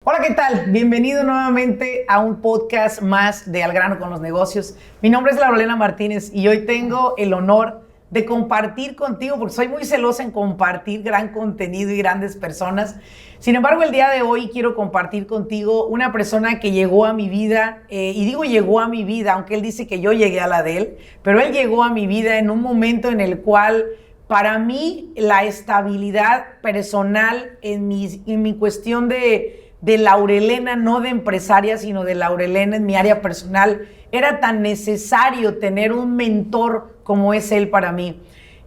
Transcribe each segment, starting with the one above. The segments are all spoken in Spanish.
Hola, ¿qué tal? Bienvenido nuevamente a un podcast más de Al Grano con los Negocios. Mi nombre es Laurelena Martínez y hoy tengo el honor de compartir contigo, porque soy muy celosa en compartir gran contenido y grandes personas. Sin embargo, el día de hoy quiero compartir contigo una persona que llegó a mi vida, y digo llegó a mi vida, aunque él dice que yo llegué a la de él, pero él llegó a mi vida en un momento en el cual para mí la estabilidad personal en mi cuestión de Laurelena, no de empresaria, sino de Laurelena en mi área personal, era tan necesario tener un mentor como es él para mí.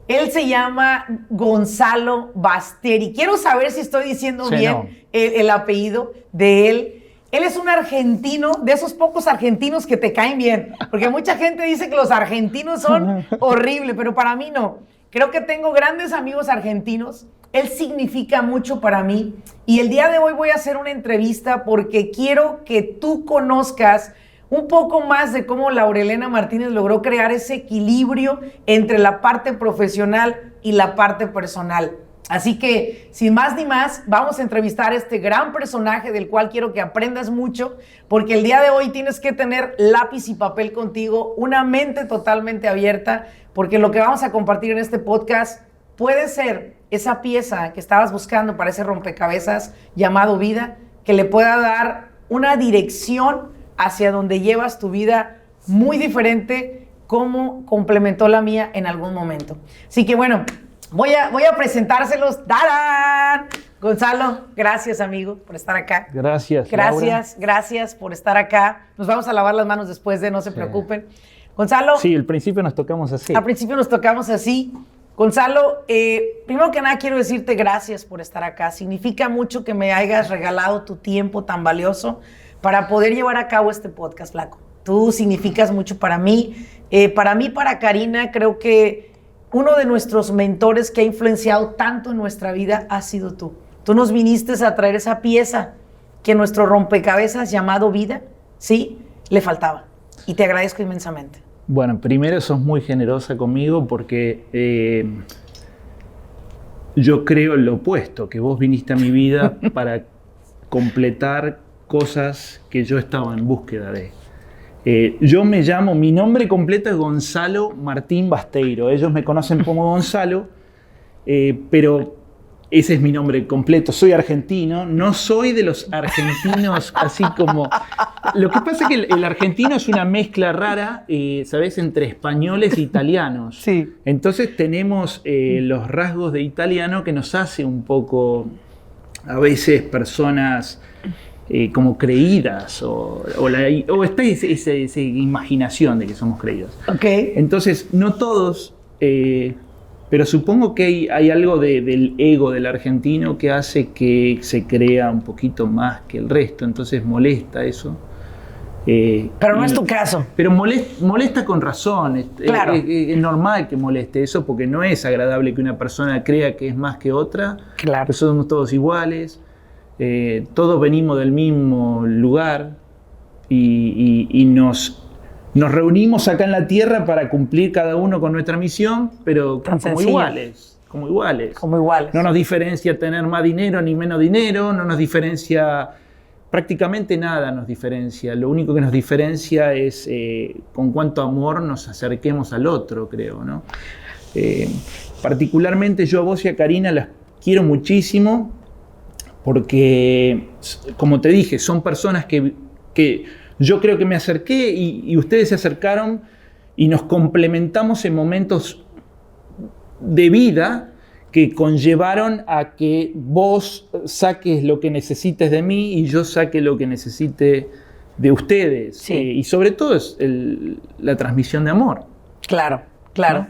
Él se llama Gonzalo Basteri. Quiero saber si estoy diciendo bien el apellido de él. Él es un argentino, de esos pocos argentinos que te caen bien, porque mucha gente dice que los argentinos son horribles, pero para mí no. Creo que tengo grandes amigos argentinos. Él significa mucho para mí y el día de hoy voy a hacer una entrevista porque quiero que tú conozcas un poco más de cómo Laurelena Martínez logró crear ese equilibrio entre la parte profesional y la parte personal. Así que, sin más ni más, vamos a entrevistar a este gran personaje del cual quiero que aprendas mucho, porque el día de hoy tienes que tener lápiz y papel contigo, una mente totalmente abierta, porque lo que vamos a compartir en este podcast puede ser esa pieza que estabas buscando para ese rompecabezas llamado vida, que le pueda dar una dirección hacia donde llevas tu vida muy diferente, como complementó la mía en algún momento. Así que bueno, voy a presentárselos. ¡Tarán! Gonzalo, gracias amigo por estar acá. Gracias, Gracias por estar acá. Nos vamos a lavar las manos después no se preocupen. Gonzalo. Sí, al principio nos tocamos así. Al principio nos tocamos así. Gonzalo, primero que nada quiero decirte gracias por estar acá. Significa mucho que me hayas regalado tu tiempo tan valioso para poder llevar a cabo este podcast, flaco. Tú significas mucho para mí. Para Karina, creo que uno de nuestros mentores que ha influenciado tanto en nuestra vida ha sido tú. Tú nos viniste a traer esa pieza que nuestro rompecabezas llamado vida, sí, le faltaba. Y te agradezco inmensamente. Bueno, primero sos muy generosa conmigo porque yo creo lo opuesto, que vos viniste a mi vida para completar cosas que yo estaba en búsqueda de. Mi nombre completo es Gonzalo Martín Basteiro. Ellos me conocen como Gonzalo, pero ese es mi nombre completo. Soy argentino, no soy de los argentinos así como... Lo que pasa es que el argentino es una mezcla rara, ¿sabes? Entre españoles e italianos. Sí. Entonces tenemos los rasgos de italiano que nos hace un poco, a veces, personas como creídas o está esa imaginación de que somos creídos. Okay. Entonces, no todos... pero supongo que hay algo del ego del argentino que hace que se crea un poquito más que el resto, entonces molesta eso. Pero no es tu caso. Pero molesta con razón. Claro. Es normal que moleste eso porque no es agradable que una persona crea que es más que otra. Claro. Que somos todos iguales, todos venimos del mismo lugar y nos reunimos acá en la tierra para cumplir cada uno con nuestra misión, pero como iguales. No nos diferencia tener más dinero ni menos dinero, no nos diferencia, prácticamente nada nos diferencia. Lo único que nos diferencia es con cuánto amor nos acerquemos al otro, creo, ¿no? Particularmente yo a vos y a Karina las quiero muchísimo porque, como te dije, son personas que yo creo que me acerqué y ustedes se acercaron y nos complementamos en momentos de vida que conllevaron a que vos saques lo que necesites de mí y yo saque lo que necesite de ustedes. Sí. Y sobre todo es la transmisión de amor. Claro. ¿No?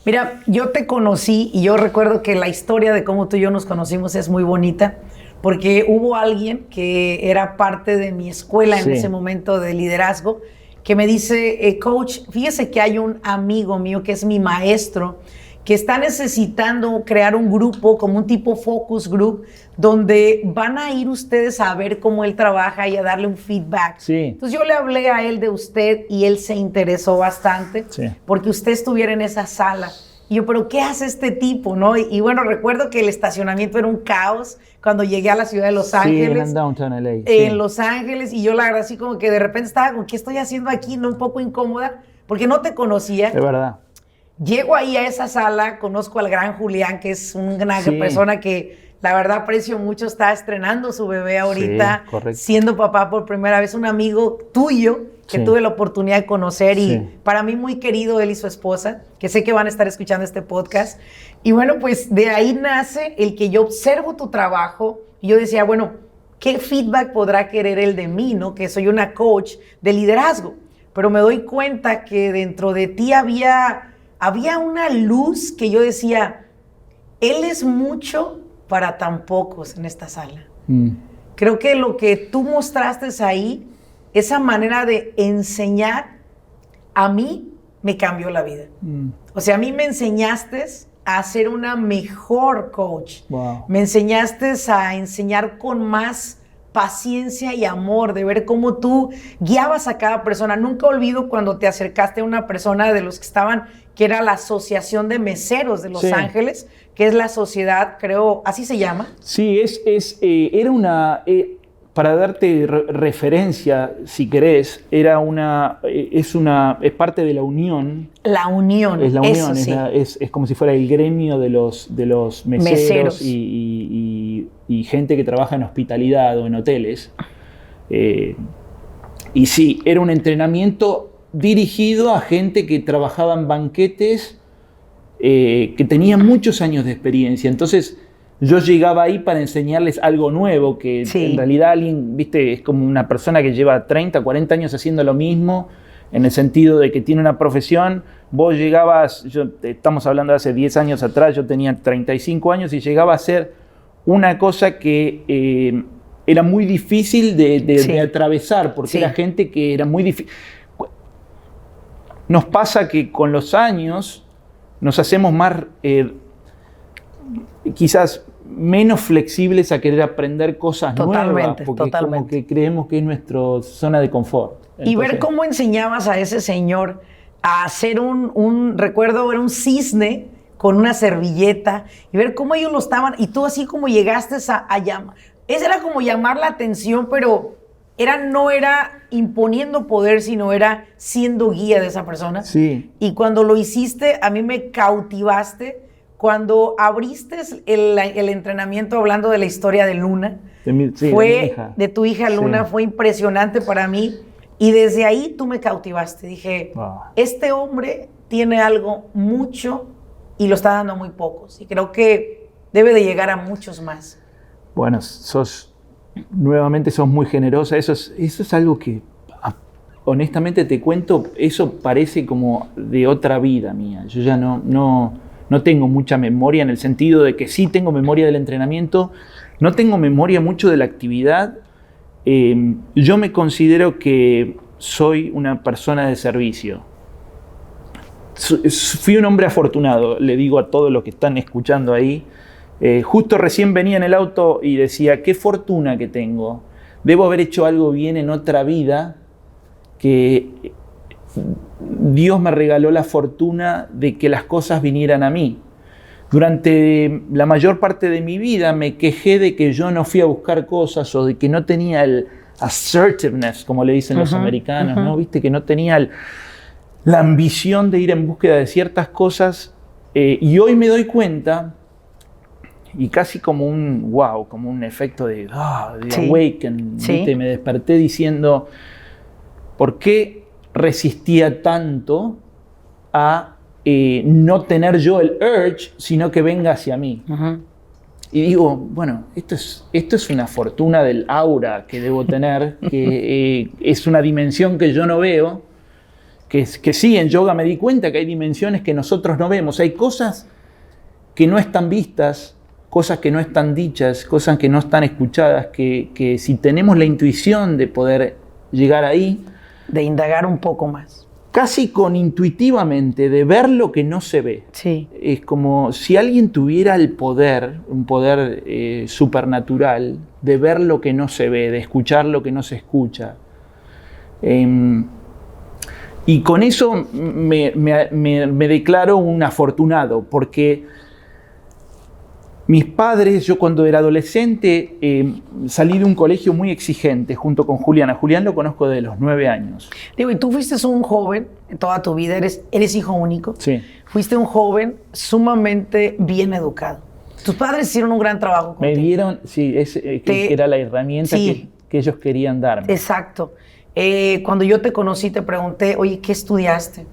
Mira, yo te conocí y yo recuerdo que la historia de cómo tú y yo nos conocimos es muy bonita. Porque hubo alguien que era parte de mi escuela en ese momento de liderazgo que me dice, coach, fíjese que hay un amigo mío que es mi maestro que está necesitando crear un grupo, como un tipo focus group, donde van a ir ustedes a ver cómo él trabaja y a darle un feedback. Sí. Entonces yo le hablé a él de usted y él se interesó bastante porque usted estuviera en esa sala. Y yo, ¿pero qué hace este tipo, no? Y bueno, recuerdo que el estacionamiento era un caos cuando llegué a la ciudad de Los Ángeles. En Downtown LA. En Los Ángeles, y yo la verdad así como que de repente estaba como, ¿qué estoy haciendo aquí? No, un poco incómoda, porque no te conocía. Es verdad. Llego ahí a esa sala, conozco al gran Julián, que es una persona que la verdad aprecio mucho, está estrenando su bebé ahorita, siendo papá por primera vez, un amigo tuyo que tuve la oportunidad de conocer y para mí muy querido él y su esposa, que sé que van a estar escuchando este podcast. Y bueno, pues de ahí nace el que yo observo tu trabajo y yo decía, bueno, ¿qué feedback podrá querer él de mí, no? Que soy una coach de liderazgo, pero me doy cuenta que dentro de ti había una luz que yo decía, él es mucho para tan pocos en esta sala. Creo que lo que tú mostraste ahí, esa manera de enseñar, a mí me cambió la vida. O sea, a mí me enseñaste a ser una mejor coach. Wow. Me enseñaste a enseñar con más paciencia y amor, de ver cómo tú guiabas a cada persona. Nunca olvido cuando te acercaste a una persona de los que estaban, que era la Asociación de Meseros de Los Ángeles, que es la sociedad, creo, ¿así se llama? Sí, era una... para darte referencia, si querés, es parte de la unión. La unión, es la unión, eso sí. Es como si fuera el gremio de los meseros. Y gente que trabaja en hospitalidad o en hoteles. Y sí, era un entrenamiento dirigido a gente que trabajaba en banquetes, que tenía muchos años de experiencia. Entonces, yo llegaba ahí para enseñarles algo nuevo, que en realidad alguien, viste, es como una persona que lleva 30, 40 años haciendo lo mismo, en el sentido de que tiene una profesión. Vos llegabas, estamos hablando de hace 10 años atrás, yo tenía 35 años y llegaba a hacer una cosa que era muy difícil de atravesar, porque era gente que era muy difícil. Nos pasa que con los años nos hacemos más, quizás menos flexibles a querer aprender cosas nuevas, porque es como que creemos que es nuestra zona de confort. Entonces, y ver cómo enseñabas a ese señor a hacer recuerdo ver un cisne con una servilleta y ver cómo ellos lo estaban, y tú así como llegaste a llamar, ese era como llamar la atención, pero no era imponiendo poder, sino era siendo guía de esa persona. Sí. Y cuando lo hiciste, a mí me cautivaste. Cuando abriste el entrenamiento hablando de la historia de Luna, de tu hija Luna, fue impresionante para mí. Y desde ahí tú me cautivaste. Dije, este hombre tiene algo mucho y lo está dando a muy pocos. Y creo que debe de llegar a muchos más. Bueno, nuevamente sos muy generosa. Eso es algo que, honestamente te cuento, eso parece como de otra vida mía. Yo ya no tengo mucha memoria, en el sentido de que sí tengo memoria del entrenamiento, no tengo memoria mucho de la actividad. Yo me considero que soy una persona de servicio. Fui un hombre afortunado, le digo a todos los que están escuchando ahí. Justo recién venía en el auto y decía, qué fortuna que tengo. Debo haber hecho algo bien en otra vida, que Dios me regaló la fortuna de que las cosas vinieran a mí. Durante la mayor parte de mi vida me quejé de que yo no fui a buscar cosas, o de que no tenía el assertiveness, como le dicen los americanos, ¿no? Viste, que no tenía la ambición de ir en búsqueda de ciertas cosas. Y hoy me doy cuenta, y casi como como un efecto de awaken, ¿viste? Me desperté diciendo, ¿por qué resistía tanto a no tener yo el urge, sino que venga hacia mí? Y digo, bueno, esto es una fortuna del aura que debo tener, que es una dimensión que yo no veo, que sí, en yoga me di cuenta que hay dimensiones que nosotros no vemos. Hay cosas que no están vistas, cosas que no están dichas, cosas que no están escuchadas, que si tenemos la intuición de poder llegar ahí, de indagar un poco más, casi con intuitivamente, de ver lo que no se ve. Sí. Es como si alguien tuviera el poder, un poder supernatural, de ver lo que no se ve, de escuchar lo que no se escucha. Y con eso me declaro un afortunado, porque mis padres, yo cuando era adolescente, salí de un colegio muy exigente junto con Julián. A Julián lo conozco desde los 9 años. Digo, y tú fuiste un joven en toda tu vida, eres hijo único. Sí. Fuiste un joven sumamente bien educado. Tus padres hicieron un gran trabajo contigo. Me dieron, sí, que era la herramienta que ellos querían darme. Exacto. Cuando yo te conocí, te pregunté, oye, ¿qué estudiaste?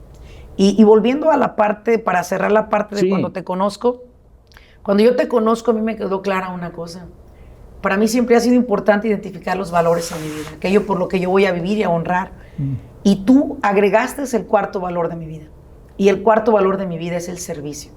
Y volviendo a la parte, para cerrar la parte de cuando te conozco, cuando yo te conozco, a mí me quedó clara una cosa. Para mí siempre ha sido importante identificar los valores en mi vida, aquello por lo que yo voy a vivir y a honrar. Y tú agregaste el cuarto valor de mi vida. Y el cuarto valor de mi vida es el servicio.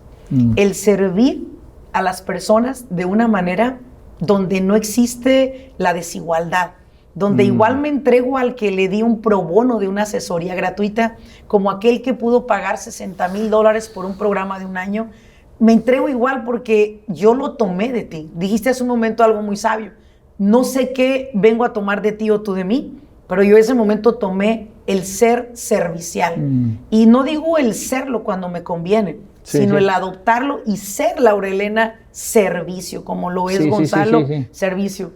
El servir a las personas de una manera donde no existe la desigualdad, donde igual me entrego al que le di un pro bono de una asesoría gratuita, como aquel que pudo pagar $60,000 por un programa de un año. Me entrego igual porque yo lo tomé de ti. Dijiste hace un momento algo muy sabio. No sé qué vengo a tomar de ti o tú de mí, pero yo ese momento tomé el ser servicial. Y no digo el serlo cuando me conviene, sino el adoptarlo y ser Laurelena servicio, como lo es Gonzalo servicio.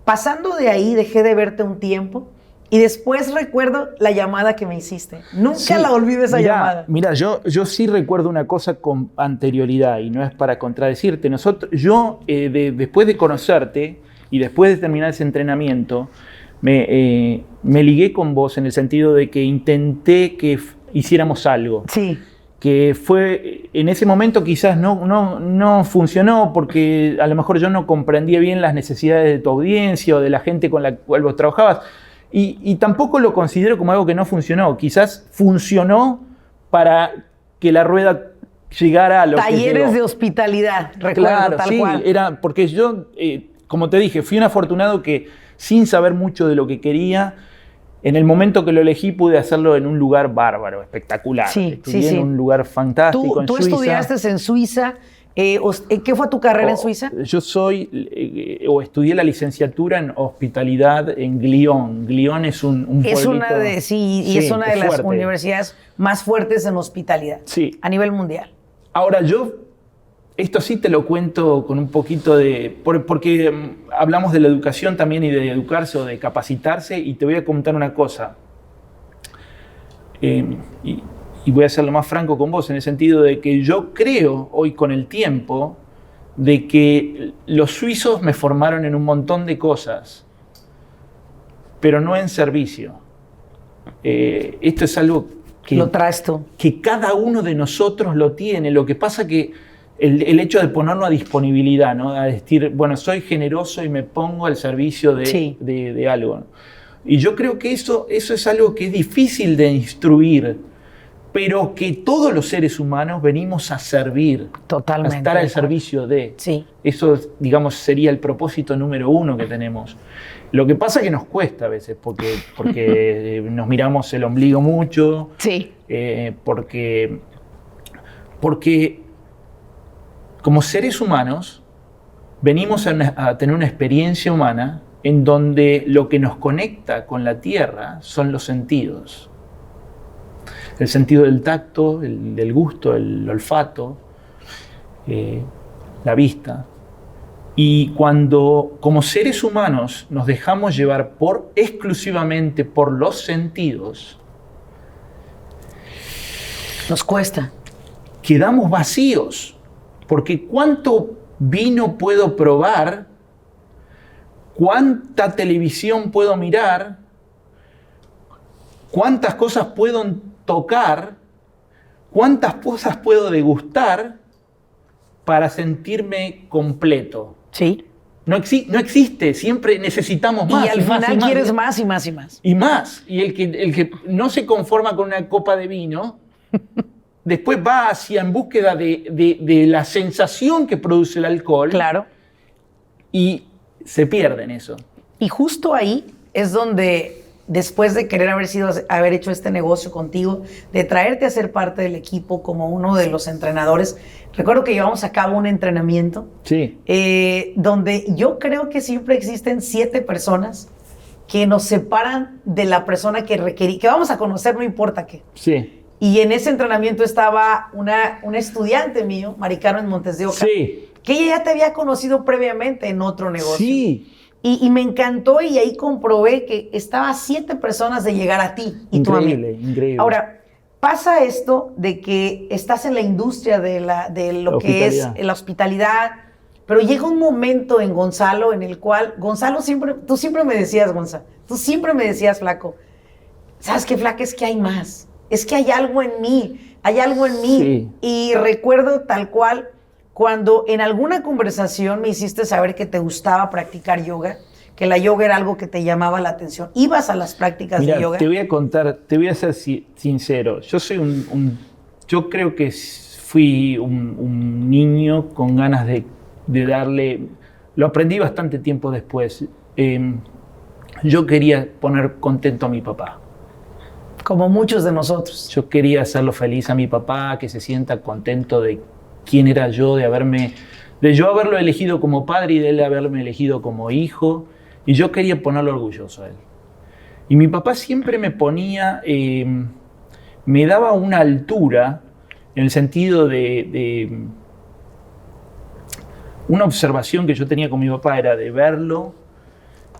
Pasando de ahí, dejé de verte un tiempo. Y después recuerdo la llamada que me hiciste. Nunca la olvido esa llamada. Mira, yo sí recuerdo una cosa con anterioridad y no es para contradecirte. Yo, después de conocerte y después de terminar ese entrenamiento, me ligué con vos en el sentido de que intenté que hiciéramos algo. Sí. Que fue, en ese momento quizás no funcionó porque a lo mejor yo no comprendía bien las necesidades de tu audiencia o de la gente con la cual vos trabajabas. Y tampoco lo considero como algo que no funcionó. Quizás funcionó para que la rueda llegara a lo Talleres de hospitalidad, recuerdo, tal cual. Era porque yo, como te dije, fui un afortunado que sin saber mucho de lo que quería, en el momento que lo elegí pude hacerlo en un lugar bárbaro, espectacular. Estudié en un lugar fantástico en Suiza. Tú estudiaste en Suiza. ¿Qué fue tu carrera en Suiza? Yo estudié la licenciatura en hospitalidad en Lyon. Lyon es un pueblito. Es una de las universidades más fuertes en hospitalidad a nivel mundial. Ahora, esto sí te lo cuento con un poquito porque hablamos de la educación también y de educarse o de capacitarse, y te voy a contar una cosa. Y voy a ser lo más franco con vos, en el sentido de que yo creo hoy con el tiempo de que los suizos me formaron en un montón de cosas, pero no en servicio. Esto es algo que, lo traes tú, que cada uno de nosotros lo tiene. Lo que pasa que el hecho de ponerlo a disponibilidad, ¿no? A decir, bueno, soy generoso y me pongo al servicio de algo. Y yo creo que eso es algo que es difícil de instruir, pero que todos los seres humanos venimos a servir, totalmente, a estar al servicio de. Eso, digamos, sería el propósito número 1 que tenemos. Lo que pasa es que nos cuesta a veces, porque nos miramos el ombligo mucho, porque como seres humanos venimos a tener una experiencia humana en donde lo que nos conecta con la tierra son los sentidos. El sentido del tacto, del gusto, el olfato, la vista. Y cuando como seres humanos nos dejamos llevar exclusivamente por los sentidos, nos cuesta. Quedamos vacíos, porque ¿cuánto vino puedo probar? ¿Cuánta televisión puedo mirar? ¿Cuántas cosas puedo tocar? ¿Cuántas cosas puedo degustar para sentirme completo? No existe, siempre necesitamos más. Y al final quieres más y más y más. Y más. Y el que no se conforma con una copa de vino, después va en búsqueda de la sensación que produce el alcohol. Claro. Y se pierde en eso. Y justo ahí es donde, después de querer haber hecho este negocio contigo, de traerte a ser parte del equipo como uno de los entrenadores, recuerdo que llevamos a cabo un entrenamiento donde yo creo que siempre existen 7 personas que nos separan de la persona que vamos a conocer, no importa qué. Sí. Y en ese entrenamiento estaba una estudiante mío, Mari Carmen Montes de Oca, Sí. que ella ya te había conocido previamente en otro negocio. Sí. Y me encantó y ahí comprobé que estaba a 7 personas de llegar a ti y tú a mí. Increíble. Ahora, pasa esto de que estás en la industria de lo que es la hospitalidad, pero llega un momento en Gonzalo en el cual, tú siempre me decías, Gonzalo, tú siempre me decías, flaco, ¿sabes qué, flaca? Es que hay más, es que hay algo en mí, Sí. Y recuerdo tal cual, cuando en alguna conversación me hiciste saber que te gustaba practicar yoga, que la yoga era algo que te llamaba la atención, ibas a las prácticas de yoga. Te voy a contar, te voy a ser sincero. Yo soy yo creo que fui un niño con ganas de darle. Lo aprendí bastante tiempo después. Yo quería poner contento a mi papá. Como muchos de nosotros. Yo quería hacerlo feliz a mi papá, que se sienta contento de quién era yo, de yo haberlo elegido como padre y de él haberme elegido como hijo. Y yo quería ponerlo orgulloso a él. Y mi papá siempre me ponía, me daba una altura en el sentido de una observación que yo tenía con mi papá era de verlo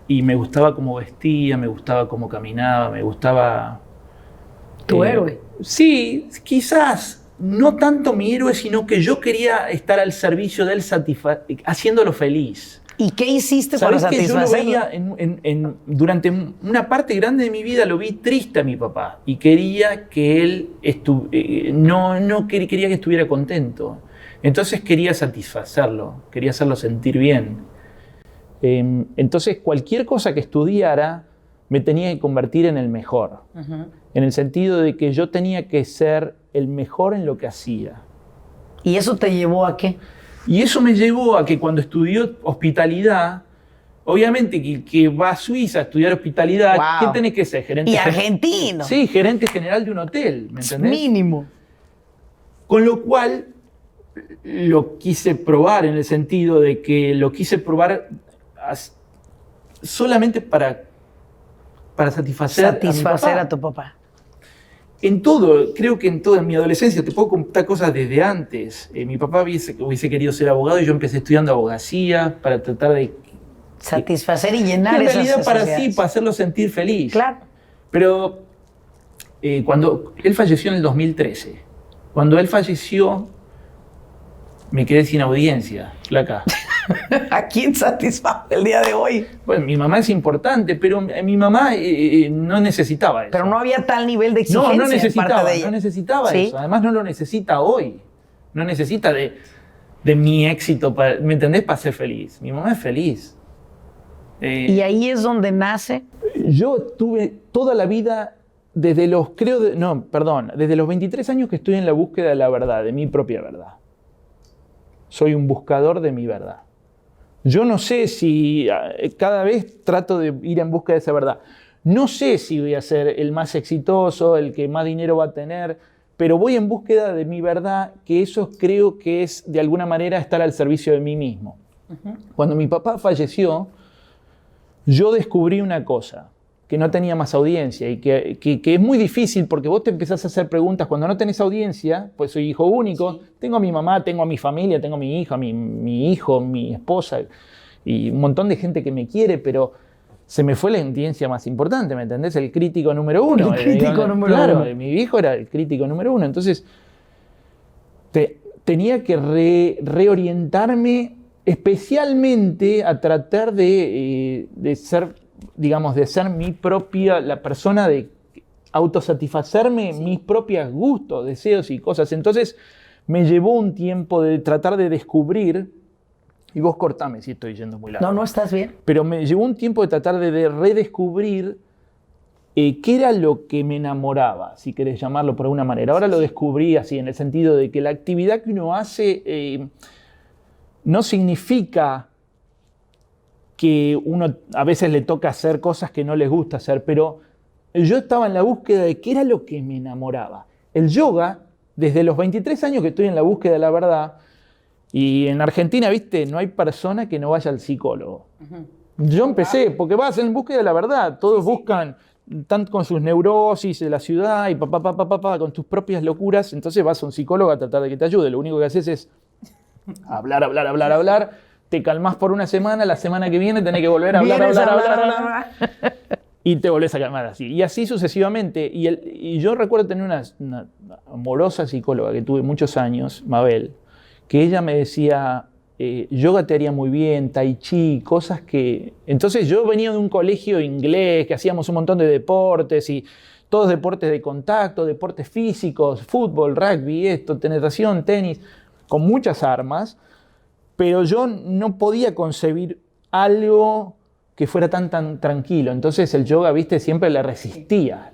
y me gustaba cómo vestía, me gustaba cómo caminaba, me gustaba... ¿Tu héroe? Sí, quizás no tanto mi héroe, sino que yo quería estar al servicio de él, haciéndolo feliz. ¿Y qué hiciste para satisfacerlo? Yo lo veía durante una parte grande de mi vida, lo vi triste a mi papá y quería que él quería que estuviera contento. Entonces quería satisfacerlo, quería hacerlo sentir bien. Entonces cualquier cosa que estudiara me tenía que convertir en el mejor. En el sentido de que yo tenía que ser el mejor en lo que hacía. ¿Y eso te llevó a qué? Y eso me llevó a que cuando estudió hospitalidad, obviamente que va a Suiza a estudiar hospitalidad, wow. ¿Qué tenés que ser? Gerente. Y argentino. Sí, gerente general de un hotel, ¿me entendés? Mínimo. Con lo cual lo quise probar en el sentido de que lo quise probar solamente para satisfacer a tu papá. En todo, creo que en mi adolescencia, te puedo contar cosas desde antes. Mi papá hubiese querido ser abogado y yo empecé estudiando abogacía para tratar de... satisfacer y llenar esas necesidades. En realidad para hacerlo sentir feliz. Claro. Pero cuando él falleció en el 2013, cuando él falleció, me quedé sin audiencia, flaca. ¿A quién satisface el día de hoy? Bueno, mi mamá es importante, pero mi mamá no necesitaba eso. Pero no había tal nivel de exigencia no necesitaba, parte de ella. No necesitaba ¿Sí? eso. Además no lo necesita hoy. No necesita de mi éxito, ¿me entendés? Para ser feliz. Mi mamá es feliz. Y ahí es donde nace. Yo tuve toda la vida, desde los 23 años que estoy en la búsqueda de la verdad, de mi propia verdad. Soy un buscador de mi verdad. Yo no sé si cada vez trato de ir en busca de esa verdad. No sé si voy a ser el más exitoso, el que más dinero va a tener, pero voy en búsqueda de mi verdad, que eso creo que es de alguna manera estar al servicio de mí mismo. Cuando mi papá falleció, yo descubrí una cosa, que no tenía más audiencia y que es muy difícil porque vos te empezás a hacer preguntas cuando no tenés audiencia, pues soy hijo único, sí. Tengo a mi mamá, tengo a mi familia, tengo a mi hija, mi hijo, mi esposa y un montón de gente que me quiere, pero se me fue la audiencia más importante, ¿me entendés? El crítico número uno. El crítico número uno. Claro, mi hijo era el crítico número uno, entonces tenía que reorientarme especialmente a tratar de ser, digamos, de ser mi propia, la persona de autosatisfacerme, sí. Mis propios gustos, deseos y cosas. Entonces me llevó un tiempo de tratar de descubrir, y vos cortame si estoy yendo muy largo. No, estás bien. Pero me llevó un tiempo de tratar de redescubrir qué era lo que me enamoraba, si querés llamarlo por alguna manera. Ahora lo descubrí así, en el sentido de que la actividad que uno hace no significa que uno a veces le toca hacer cosas que no les gusta hacer, pero yo estaba en la búsqueda de qué era lo que me enamoraba. El yoga, desde los 23 años que estoy en la búsqueda de la verdad, y en Argentina, viste, no hay persona que no vaya al psicólogo. Yo empecé, porque vas en búsqueda de la verdad. Todos buscan, están con sus neurosis de la ciudad y con tus propias locuras. Entonces vas a un psicólogo a tratar de que te ayude. Lo único que haces es hablar. Te calmás por una semana, la semana que viene tenés que volver a hablar. Y te volvés a calmar así. Y así sucesivamente. Y yo recuerdo tener una amorosa psicóloga que tuve muchos años, Mabel, que ella me decía, yoga te haría muy bien, tai chi, cosas que... Entonces yo venía de un colegio inglés, que hacíamos un montón de deportes, y todos deportes de contacto, deportes físicos, fútbol, rugby, natación, tenis, con muchas armas, pero yo no podía concebir algo que fuera tan tranquilo. Entonces el yoga, viste, siempre le resistía.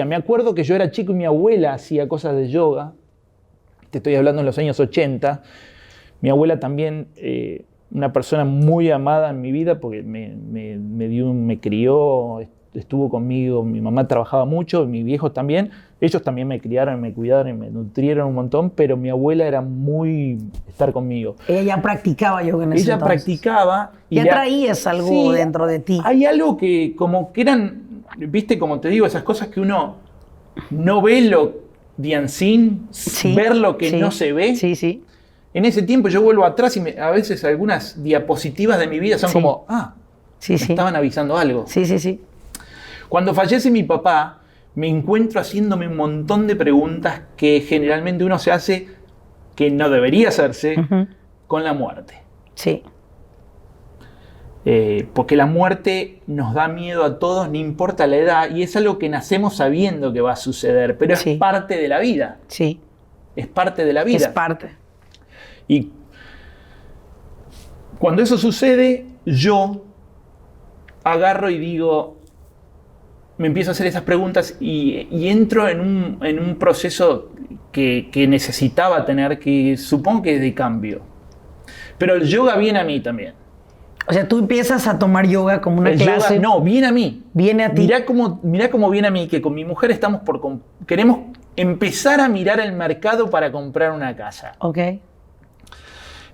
Me acuerdo que yo era chico y mi abuela hacía cosas de yoga. Te estoy hablando en los años 80. Mi abuela también, una persona muy amada en mi vida porque me crió, estuvo conmigo. Mi mamá trabajaba mucho, mis viejos también. Ellos también me criaron, me cuidaron y me nutrieron un montón, pero mi abuela era muy estar conmigo. Ella ya practicaba yoga en ese Ella entonces. Practicaba. Ya traías algo sí, dentro de ti. Hay algo que como que eran, viste, como te digo, esas cosas que uno no ve lo de unseen, ver lo que no se ve. Sí, sí. En ese tiempo yo vuelvo atrás y a veces algunas diapositivas de mi vida son como, me estaban avisando algo. Sí. Cuando fallece mi papá, me encuentro haciéndome un montón de preguntas que generalmente uno se hace, que no debería hacerse, con la muerte. Sí. Porque la muerte nos da miedo a todos, no importa la edad, y es algo que nacemos sabiendo que va a suceder, pero es parte de la vida. Sí. Es parte de la vida. Es parte. Y cuando eso sucede, yo agarro y digo, me empiezo a hacer esas preguntas y entro en un proceso que necesitaba tener, que supongo que es de cambio. Pero el yoga viene a mí también. O sea, tú empiezas a tomar yoga como una clase. Yoga, no, viene a mí. Viene a ti. Mirá cómo viene a mí, que con mi mujer queremos empezar a mirar el mercado para comprar una casa. Ok.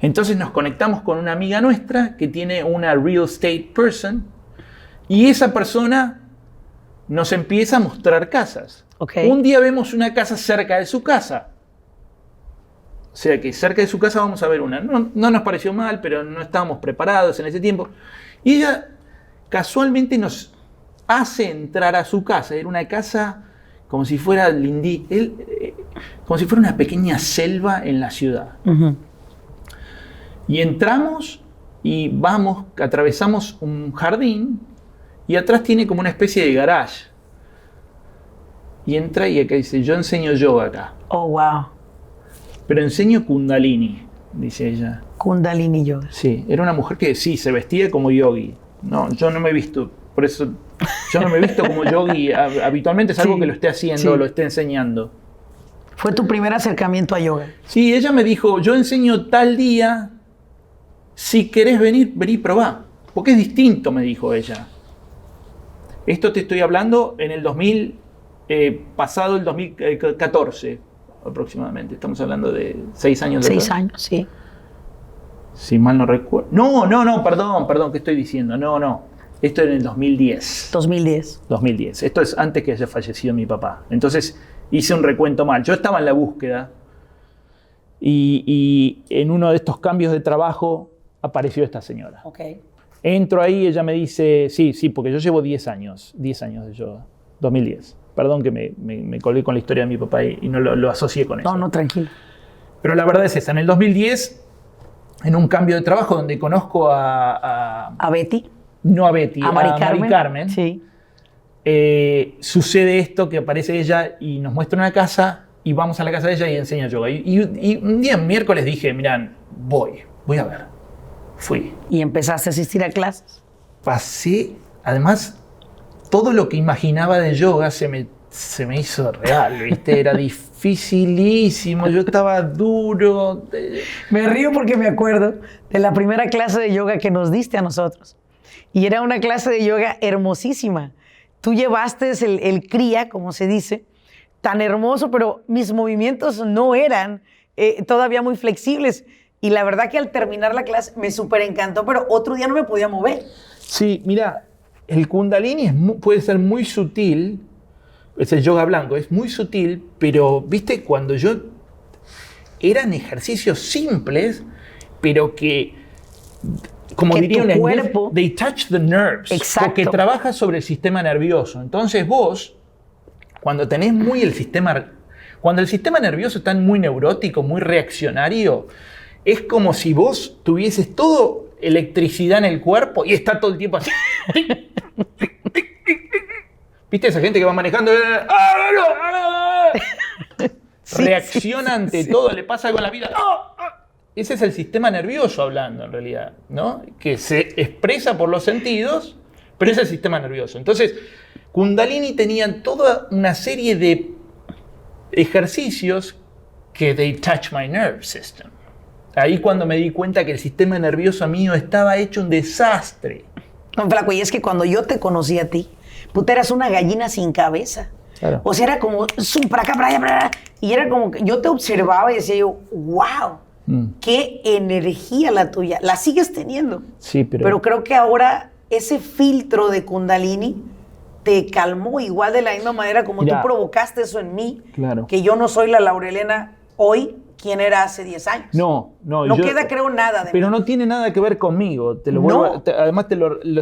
Entonces nos conectamos con una amiga nuestra que tiene una real estate person y esa persona nos empieza a mostrar casas. Okay. Un día vemos una casa cerca de su casa. O sea que cerca de su casa vamos a ver una. No nos pareció mal, pero no estábamos preparados en ese tiempo. Y ella casualmente nos hace entrar a su casa. Era una casa como si fuera como si fuera una pequeña selva en la ciudad. Y entramos y atravesamos un jardín y atrás tiene como una especie de garage. Y entra y acá dice, yo enseño yoga acá. Oh, wow. Pero enseño Kundalini, dice ella. Kundalini yoga. Sí, era una mujer que sí, se vestía como yogi. No, yo no me he visto, por eso, yo no me he visto como yogi habitualmente, es algo que lo esté haciendo, lo esté enseñando. ¿Fue tu primer acercamiento a yoga? Sí, ella me dijo, yo enseño tal día, si querés venir, vení, probá. Porque es distinto, me dijo ella. Esto te estoy hablando en el pasado el 2014 aproximadamente. Estamos hablando de 6 años. 6 años, sí. Si mal no recuerdo. No, perdón, ¿qué estoy diciendo? No. Esto en el 2010. 2010. Esto es antes que haya fallecido mi papá. Entonces hice un recuento mal. Yo estaba en la búsqueda y en uno de estos cambios de trabajo apareció esta señora. Okay. Entro ahí, ella me dice, sí, porque yo llevo 10 años de yoga, 2010. Perdón que me colgué con la historia de mi papá y no lo asocié con eso. No, tranquilo. Pero la verdad es esa, en el 2010, en un cambio de trabajo donde conozco a Betty. No a Betty, a Mari Carmen. Sí. Sucede esto que aparece ella y nos muestra una casa y vamos a la casa de ella y enseña yoga. Y un día, miércoles, dije, mirá, voy a ver. Fui. ¿Y empezaste a asistir a clases? Pasé, además, todo lo que imaginaba de yoga se me hizo real, ¿viste? Era dificilísimo, yo estaba duro. Me río porque me acuerdo de la primera clase de yoga que nos diste a nosotros. Y era una clase de yoga hermosísima. Tú llevaste el kriya, como se dice, tan hermoso, pero mis movimientos no eran todavía muy flexibles. Y la verdad que al terminar la clase me súper encantó, pero otro día no me podía mover. Sí, mira, el Kundalini puede ser muy sutil, es el yoga blanco, es muy sutil, pero viste, cuando eran ejercicios simples, pero que, como que diría tu un inglés, cuerpo... they touch the nerves. Exacto. Porque trabaja sobre el sistema nervioso. Entonces vos, cuando tenés cuando el sistema nervioso está muy neurótico, muy reaccionario, es como si vos tuvieses todo electricidad en el cuerpo y está todo el tiempo así. ¿Viste esa gente que va manejando? Reacciona ante todo, le pasa con la vida. Ese es el sistema nervioso hablando, en realidad, ¿no? Que se expresa por los sentidos, pero es el sistema nervioso. Entonces, Kundalini tenía toda una serie de ejercicios que they touch my nerve system. Ahí cuando me di cuenta que el sistema nervioso mío estaba hecho un desastre. No, flaco, y es que cuando yo te conocí a ti, puta, eras una gallina sin cabeza. Claro. O sea, era como, para acá, para allá, para allá. Y era como que yo te observaba y decía yo, wow, qué energía la tuya. La sigues teniendo. Sí, pero creo que ahora ese filtro de Kundalini te calmó igual de la misma manera como tú provocaste eso en mí. Claro. Que yo no soy la Laurelena hoy, quien era hace 10 años. No queda, creo, nada de pero mí. no tiene nada que ver conmigo. Te lo vuelvo, además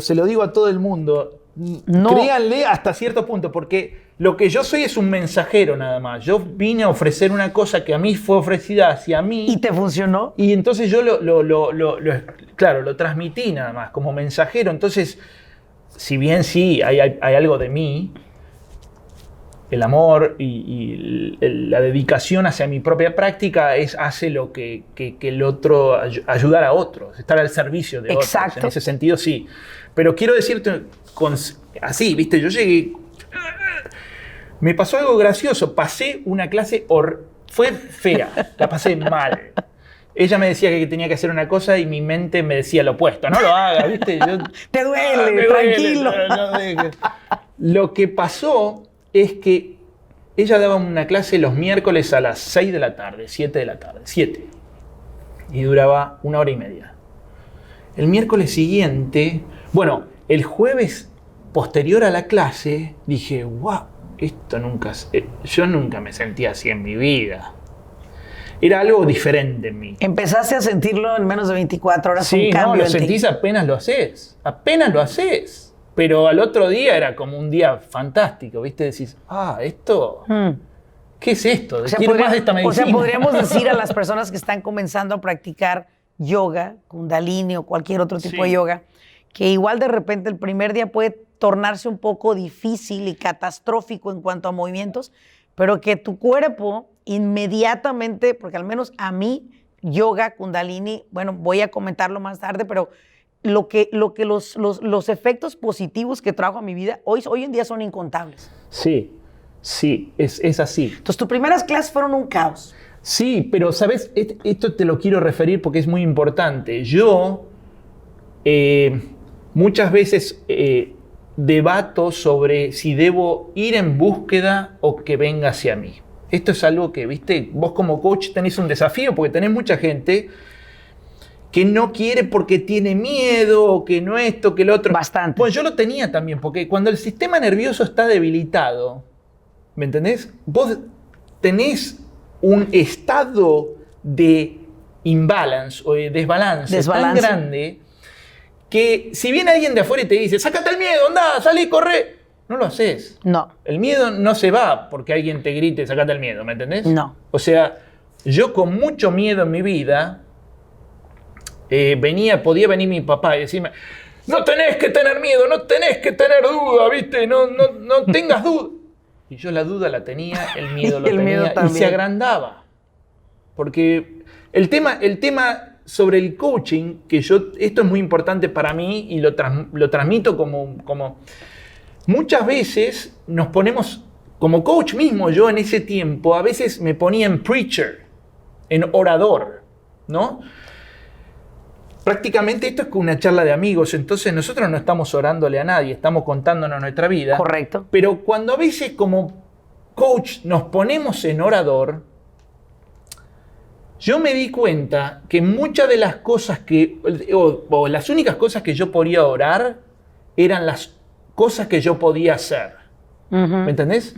se lo digo a todo el mundo. No. Créanle hasta cierto punto, porque lo que yo soy es un mensajero nada más. Yo vine a ofrecer una cosa que a mí fue ofrecida hacia mí. ¿Y te funcionó? Y entonces yo lo transmití nada más como mensajero. Entonces, si bien sí hay algo de mí, el amor y la dedicación hacia mi propia práctica hace lo que el otro, ayudar a otros, estar al servicio de otros. En ese sentido, sí. Pero quiero decirte, así, ¿viste? Yo llegué, me pasó algo gracioso, pasé una clase, fue fea, la pasé mal. Ella me decía que tenía que hacer una cosa y mi mente me decía lo opuesto, no lo hagas, ¿viste? Te duele, tranquilo. Lo que pasó es que ella daba una clase los miércoles a las 6 de la tarde, 7 de la tarde, 7. Y duraba 1 hora y media. El miércoles siguiente, bueno, el jueves posterior a la clase, dije, wow, yo nunca me sentía así en mi vida. Era algo diferente en mí. Empezaste a sentirlo en menos de 24 horas. Sí, un cambio lo sentís apenas lo haces. Apenas lo haces. Pero al otro día era como un día fantástico, ¿viste? Decís, esto, ¿qué es esto? Quiero más de esta medicina. O sea, podríamos decir a las personas que están comenzando a practicar yoga, Kundalini o cualquier otro tipo de yoga, que igual de repente el primer día puede tornarse un poco difícil y catastrófico en cuanto a movimientos, pero que tu cuerpo inmediatamente, porque al menos a mí, yoga, Kundalini, bueno, voy a comentarlo más tarde, pero los efectos positivos que trajo a mi vida hoy en día son incontables. Sí, es así. Entonces, tus primeras clases fueron un caos. Sí, pero, ¿sabes? Esto te lo quiero referir porque es muy importante. Yo muchas veces debato sobre si debo ir en búsqueda o que venga hacia mí. Esto es algo que, viste, vos como coach tenés un desafío porque tenés mucha gente que no quiere porque tiene miedo, o que no esto, que lo otro. Bastante. Pues yo lo tenía también, porque cuando el sistema nervioso está debilitado, ¿me entendés? Vos tenés un estado de imbalance o de desbalance tan grande que si viene alguien de afuera y te dice, sácate el miedo, anda, salí, corre, no lo haces. No. El miedo no se va porque alguien te grite, sácate el miedo, ¿me entendés? No. O sea, yo con mucho miedo en mi vida, podía venir mi papá y decirme, no tenés que tener miedo, no tenés que tener duda, ¿viste? No tengas duda. Y yo la duda la tenía, el miedo lo tenía y se agrandaba. Porque el tema sobre el coaching, esto es muy importante para mí y lo transmito como muchas veces nos ponemos, como coach mismo, yo en ese tiempo, a veces me ponía en preacher, en orador, ¿no? Prácticamente esto es como una charla de amigos, entonces nosotros no estamos orándole a nadie, estamos contándonos nuestra vida. Correcto. Pero cuando a veces como coach nos ponemos en orador, yo me di cuenta que muchas de las cosas o las únicas cosas que yo podía orar eran las cosas que yo podía hacer. ¿Me entendés?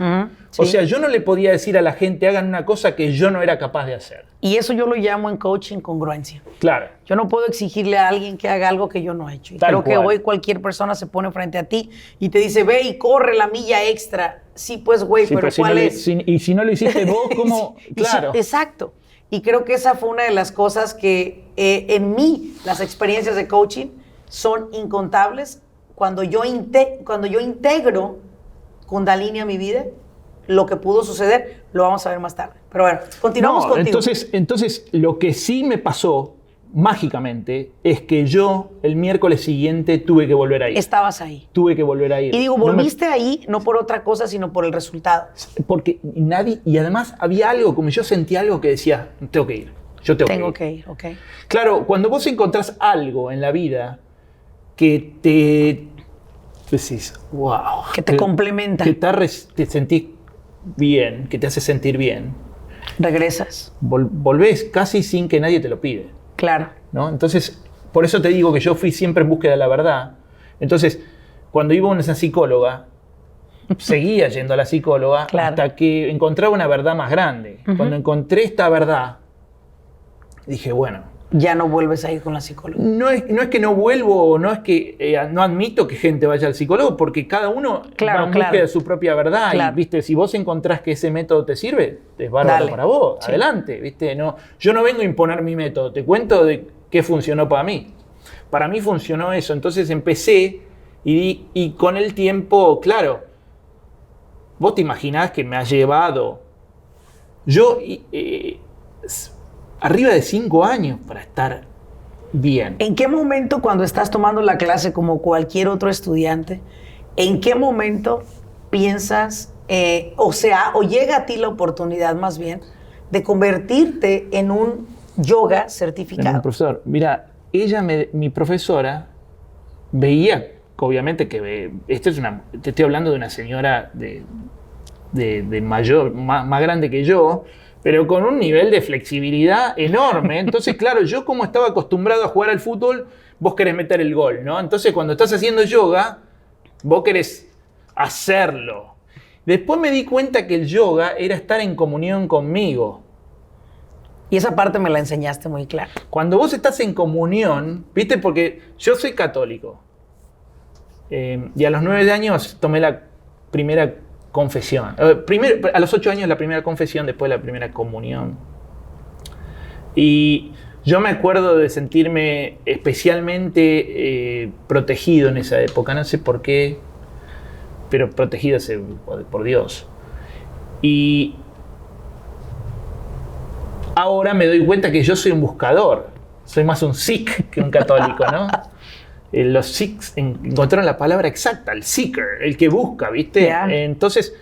Sí. O sea, yo no le podía decir a la gente, hagan una cosa que yo no era capaz de hacer. Y eso yo lo llamo en coaching congruencia. Claro. Yo no puedo exigirle a alguien que haga algo que yo no he hecho. Y Tal creo que cual. hoy cualquier persona se pone frente a ti y te dice, ve y corre la milla extra. Sí, pues, güey, Sí, pero si ¿cuál no es? y si no lo hiciste vos, ¿cómo? Claro. Exacto. Y creo que esa fue una de las cosas que en mí, las experiencias de coaching son incontables. Cuando yo integro Kundalini a mi vida, lo que pudo suceder, lo vamos a ver más tarde. Pero bueno, continuamos No, contigo. entonces, lo que sí me pasó mágicamente es que yo el miércoles siguiente tuve que volver a ir. Estabas ahí. Tuve que volver a ir. Y digo, No me- volviste ahí no por otra cosa, sino por el resultado. Porque nadie, y además había algo, como yo sentía algo que decía, tengo que ir, yo tengo que ir. Ok. Claro, cuando vos encontrás algo en la vida que te decís, wow. Que te complementa. Que te sentís bien, que te hace sentir bien. Regresas. Volvés casi sin que nadie te lo pide, Claro. ¿no? Entonces, por eso te digo que yo fui siempre en búsqueda de la verdad. Entonces, cuando iba a una psicóloga, seguía yendo a la psicóloga Claro. hasta que encontraba una verdad más grande. Cuando encontré esta verdad, dije, bueno, Ya no vuelves a ir con la psicóloga. no es que no vuelvo, no es que no admito que gente vaya al psicólogo, porque cada uno Claro, va en búsqueda claro. de su propia verdad. Claro. Y, ¿viste? Si vos encontrás que ese método te sirve, es bárbaro Dale. para vos. Sí. Adelante, ¿viste? No, yo no vengo a imponer mi método, te cuento de qué funcionó para mí. Para mí funcionó eso. Entonces empecé y con el tiempo, claro, vos te imaginás que me ha llevado yo arriba de 5 años para estar bien. ¿En qué momento, cuando estás tomando la clase como cualquier otro estudiante, en qué momento piensas, o llega a ti la oportunidad más bien, de convertirte en un yoga Mi certificado? profesor, mira, mi profesora veía, obviamente que te estoy hablando de una señora de mayor, más grande que yo, pero con un nivel de flexibilidad enorme. Entonces, claro, yo como estaba acostumbrado a jugar al fútbol, vos querés meter el gol, ¿no? Entonces, cuando estás haciendo yoga, vos querés hacerlo. Después me di cuenta que el yoga era estar en comunión conmigo. Y esa parte me la enseñaste muy clara. Cuando vos estás en comunión, ¿viste? Porque yo soy católico. Y a los 9 años tomé la primera confesión. A los 8 años la primera confesión, después la primera comunión. Y yo me acuerdo de sentirme especialmente protegido en esa época. No sé por qué, pero protegido por Dios. Y ahora me doy cuenta que yo soy un buscador. Soy más un Sikh que un católico, ¿no? Los Sikhs encontraron la palabra exacta, el seeker, el que busca, ¿viste? Yeah. Entonces,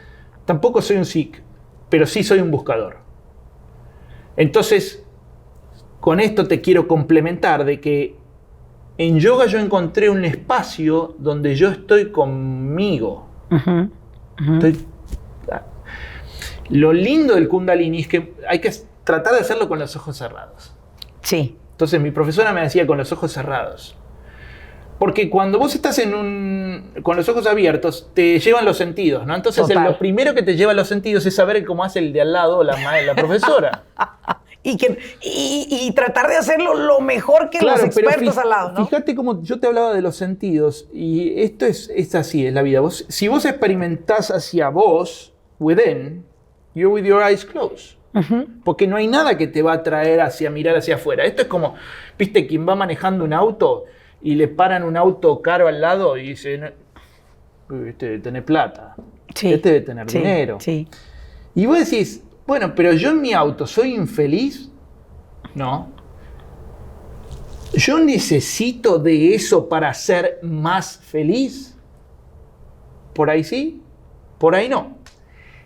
tampoco soy un Sikh, pero sí soy un buscador. Entonces, con esto te quiero complementar de que en yoga yo encontré un espacio donde yo estoy conmigo. Lo lindo del Kundalini es que hay que tratar de hacerlo con los ojos cerrados. Sí. Entonces mi profesora me decía con los ojos cerrados. Porque cuando vos estás con los ojos abiertos, te llevan los sentidos, ¿no? Entonces Total. lo primero que te lleva los sentidos es saber cómo hace el de al lado la profesora. Y tratar de hacerlo lo mejor que los pero expertos al lado, ¿no? Fíjate cómo yo te hablaba de los sentidos, y esto es así, es la vida. Si vos experimentás hacia vos, within, you're with your eyes closed. Porque no hay nada que te va a traer hacia mirar hacia afuera. Esto es como, viste, quien va manejando un auto y le paran un auto caro al lado y dice, este debe tener plata, Sí. este debe tener dinero. Sí. Y vos decís, bueno, pero yo en mi auto soy infeliz. No. Yo necesito de eso para ser más feliz. Por ahí sí, por ahí no.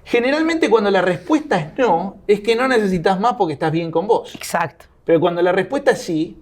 Generalmente cuando la respuesta es no, es que no necesitas más porque estás bien con vos. Exacto. Pero cuando la respuesta es sí,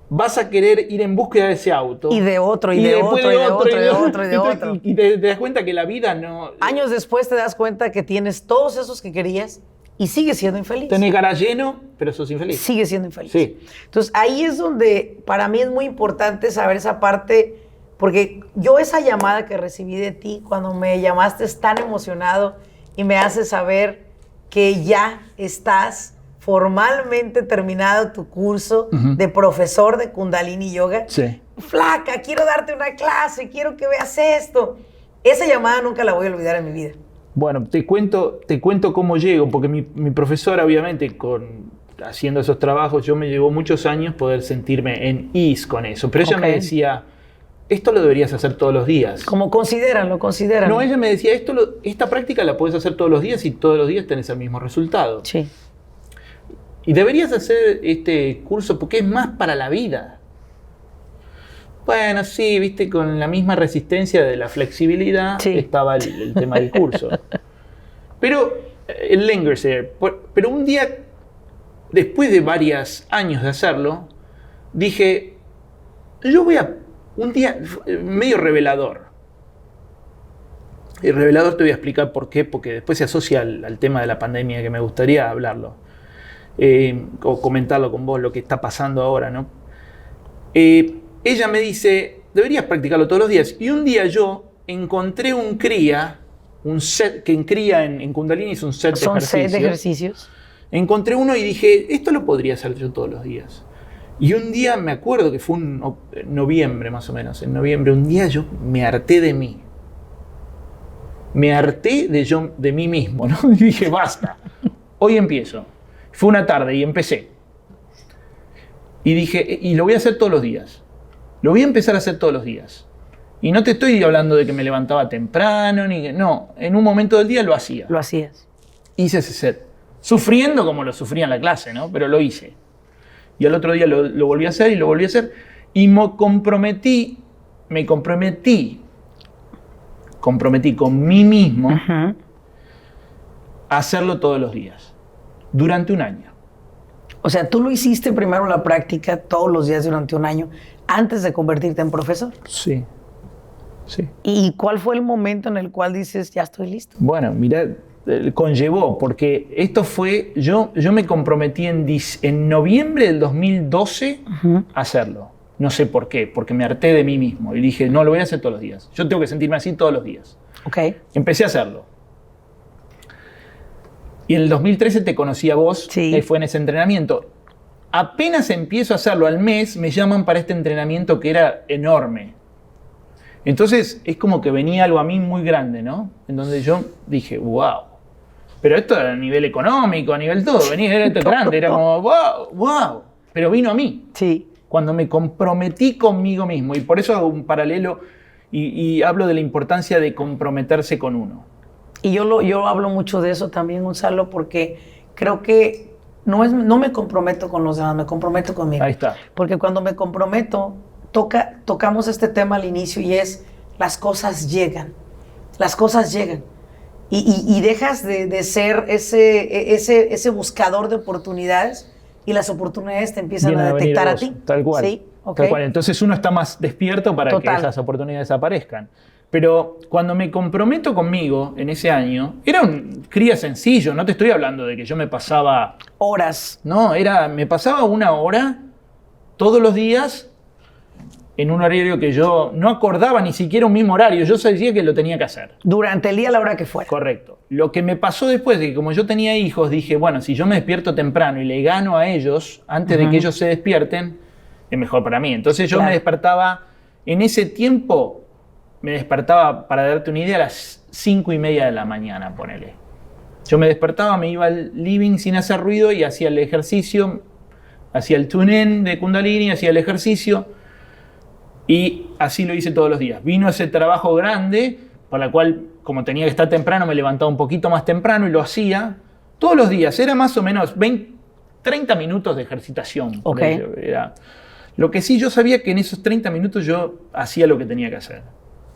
vas a querer ir en búsqueda de ese auto. Y de otro, y de después otro, y de otro, y de otro, y de entonces, otro. Y te das cuenta que la vida no... Años después te das cuenta que tienes todos esos que querías y sigues siendo infeliz. Tenés cara lleno, pero sos infeliz. Sigue siendo infeliz. Sí. Entonces, ahí es donde para mí es muy importante saber esa parte, porque yo esa llamada que recibí de ti, cuando me llamaste tan emocionado y me haces saber que ya estás formalmente terminado tu curso de profesor de Kundalini Yoga. Sí. Flaca, quiero darte una clase, quiero que veas esto. Esa llamada nunca la voy a olvidar en mi vida. Bueno, te cuento cómo llego, porque mi profesora, obviamente, haciendo esos trabajos, yo me llevó muchos años poder sentirme en ease con eso. Pero ella me decía, esto lo deberías hacer todos los días. Como considéralo. No, ella me decía, esta práctica la puedes hacer todos los días y todos los días tenés el mismo resultado. Sí. Y deberías hacer este curso porque es más para la vida. Bueno, sí, viste, con la misma resistencia de la flexibilidad estaba el tema del curso. Pero el lingers there. Pero un día, después de varios años de hacerlo, dije, un día medio revelador. Y revelador te voy a explicar por qué, porque después se asocia al tema de la pandemia, que me gustaría hablarlo. O comentarlo con vos, lo que está pasando ahora, ¿no? Ella me dice, deberías practicarlo todos los días. Y un día yo encontré un set, que en cría en Kundalini es un set de ejercicios. Son set de ejercicios. Encontré uno y dije, esto lo podría hacer yo todos los días. Y un día me acuerdo que fue noviembre más o menos. En noviembre, un día yo me harté de mí. Me harté de mí mismo, ¿no? Y dije, basta, hoy empiezo. Fue una tarde y empecé. Y dije, y lo voy a hacer todos los días. Lo voy a empezar a hacer todos los días. Y no te estoy hablando de que me levantaba temprano, no, en un momento del día lo hacía. Lo hacías. Hice ese set. Sufriendo como lo sufría en la clase, ¿no? Pero lo hice. Y al otro día lo volví a hacer y lo volví a hacer. Y me comprometí con mí mismo a hacerlo todos los días. Durante un año. O sea, tú lo hiciste primero la práctica todos los días durante un año antes de convertirte en profesor. Sí. Sí. ¿Y cuál fue el momento en el cual dices, ya estoy listo? Bueno, mira, conllevó, porque esto fue, yo me comprometí en noviembre del 2012 a hacerlo. No sé por qué, porque me harté de mí mismo y dije, no, lo voy a hacer todos los días. Yo tengo que sentirme así todos los días. Okay. Empecé a hacerlo. Y en el 2013 te conocí a vos, fue en ese entrenamiento. Apenas empiezo a hacerlo al mes, me llaman para este entrenamiento que era enorme. Entonces es como que venía algo a mí muy grande, ¿no? En donde yo dije, wow. Pero esto a nivel económico, a nivel todo, era esto grande, era como, wow. Pero vino a mí. Sí. Cuando me comprometí conmigo mismo. Y por eso hago un paralelo y hablo de la importancia de comprometerse con uno. Y yo hablo mucho de eso también, Gonzalo, porque creo que no me comprometo con los demás, me comprometo conmigo. Ahí está. Porque cuando me comprometo, tocamos este tema al inicio y es, las cosas llegan. Las cosas llegan. Y dejas de ser ese buscador de oportunidades y las oportunidades te empiezan a detectar a ti. Tal cual. ¿Sí? Okay. Tal cual. Entonces uno está más despierto para que esas oportunidades aparezcan. Pero cuando me comprometo conmigo en ese año, era un cría sencillo, no te estoy hablando de que yo me pasaba... horas. No, me pasaba una hora todos los días en un horario que yo no acordaba ni siquiera un mismo horario, yo sabía que lo tenía que hacer. Durante el día, a la hora que fuera. Correcto. Lo que me pasó después de que como yo tenía hijos, dije, bueno, si yo me despierto temprano y le gano a ellos antes de que ellos se despierten, es mejor para mí. Entonces yo me despertaba, en ese tiempo, me despertaba, para darte una idea, a las 5:30 de la mañana, ponele. Yo me despertaba, me iba al living sin hacer ruido y hacía el ejercicio, hacía el tune-in de Kundalini, hacía el ejercicio y así lo hice todos los días. Vino ese trabajo grande, por la cual, como tenía que estar temprano, me levantaba un poquito más temprano y lo hacía todos los días. Era más o menos 30 minutos de ejercitación. Okay. Lo que sí yo sabía que en esos 30 minutos yo hacía lo que tenía que hacer.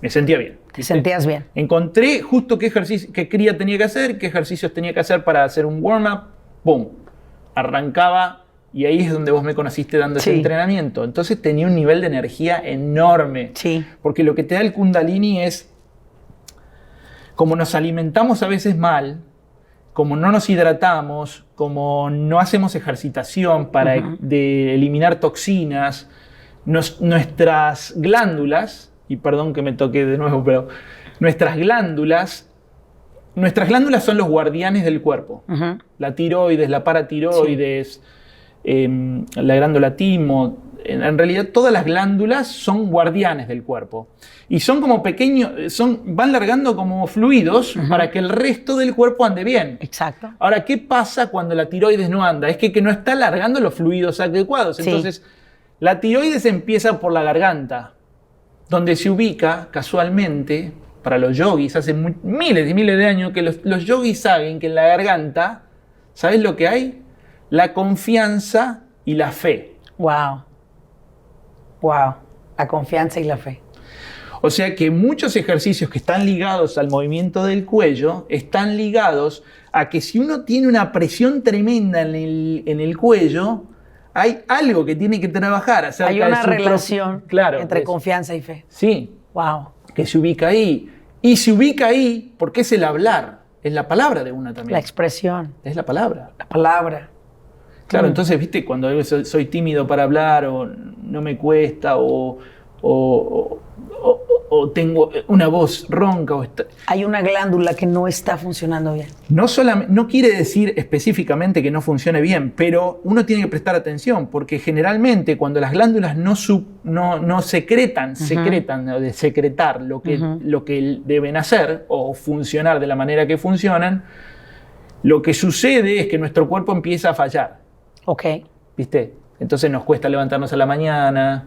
Me sentía bien. ¿Te sentías bien? Encontré justo qué cría tenía que hacer, qué ejercicios tenía que hacer para hacer un warm-up. ¡Pum! Arrancaba y ahí es donde vos me conociste dando ese entrenamiento. Entonces tenía un nivel de energía enorme. Sí. Porque lo que te da el Kundalini es, como nos alimentamos a veces mal, como no nos hidratamos, como no hacemos ejercitación para eliminar toxinas, nuestras glándulas, y perdón que me toque de nuevo, pero nuestras glándulas son los guardianes del cuerpo. La tiroides, la paratiroides, la glándula timo. En realidad todas las glándulas son guardianes del cuerpo. Y son como pequeños, van largando como fluidos para que el resto del cuerpo ande bien. Exacto. Ahora, ¿qué pasa cuando la tiroides no anda? Es que no está largando los fluidos adecuados. Sí. Entonces, la tiroides empieza por la garganta, donde se ubica casualmente, para los yogis, hace miles y miles de años que los yogis saben que en la garganta, ¿sabes lo que hay? La confianza y la fe. Wow. Wow. La confianza y la fe. O sea que muchos ejercicios que están ligados al movimiento del cuello están ligados a que si uno tiene una presión tremenda en el cuello, hay algo que tiene que trabajar acerca hay una de su relación entre confianza y fe. Sí. Wow. Que se ubica ahí. Y se ubica ahí porque es el hablar. Es la palabra de una también. La expresión. Es la palabra. La palabra. Claro, entonces, viste, cuando soy tímido para hablar o no me cuesta o tengo una voz ronca. Hay una glándula que no está funcionando bien. No quiere decir específicamente que no funcione bien, pero uno tiene que prestar atención, porque generalmente cuando las glándulas no secretan de secretar lo que deben hacer o funcionar de la manera que funcionan, lo que sucede es que nuestro cuerpo empieza a fallar. Ok. ¿Viste? Entonces nos cuesta levantarnos a la mañana,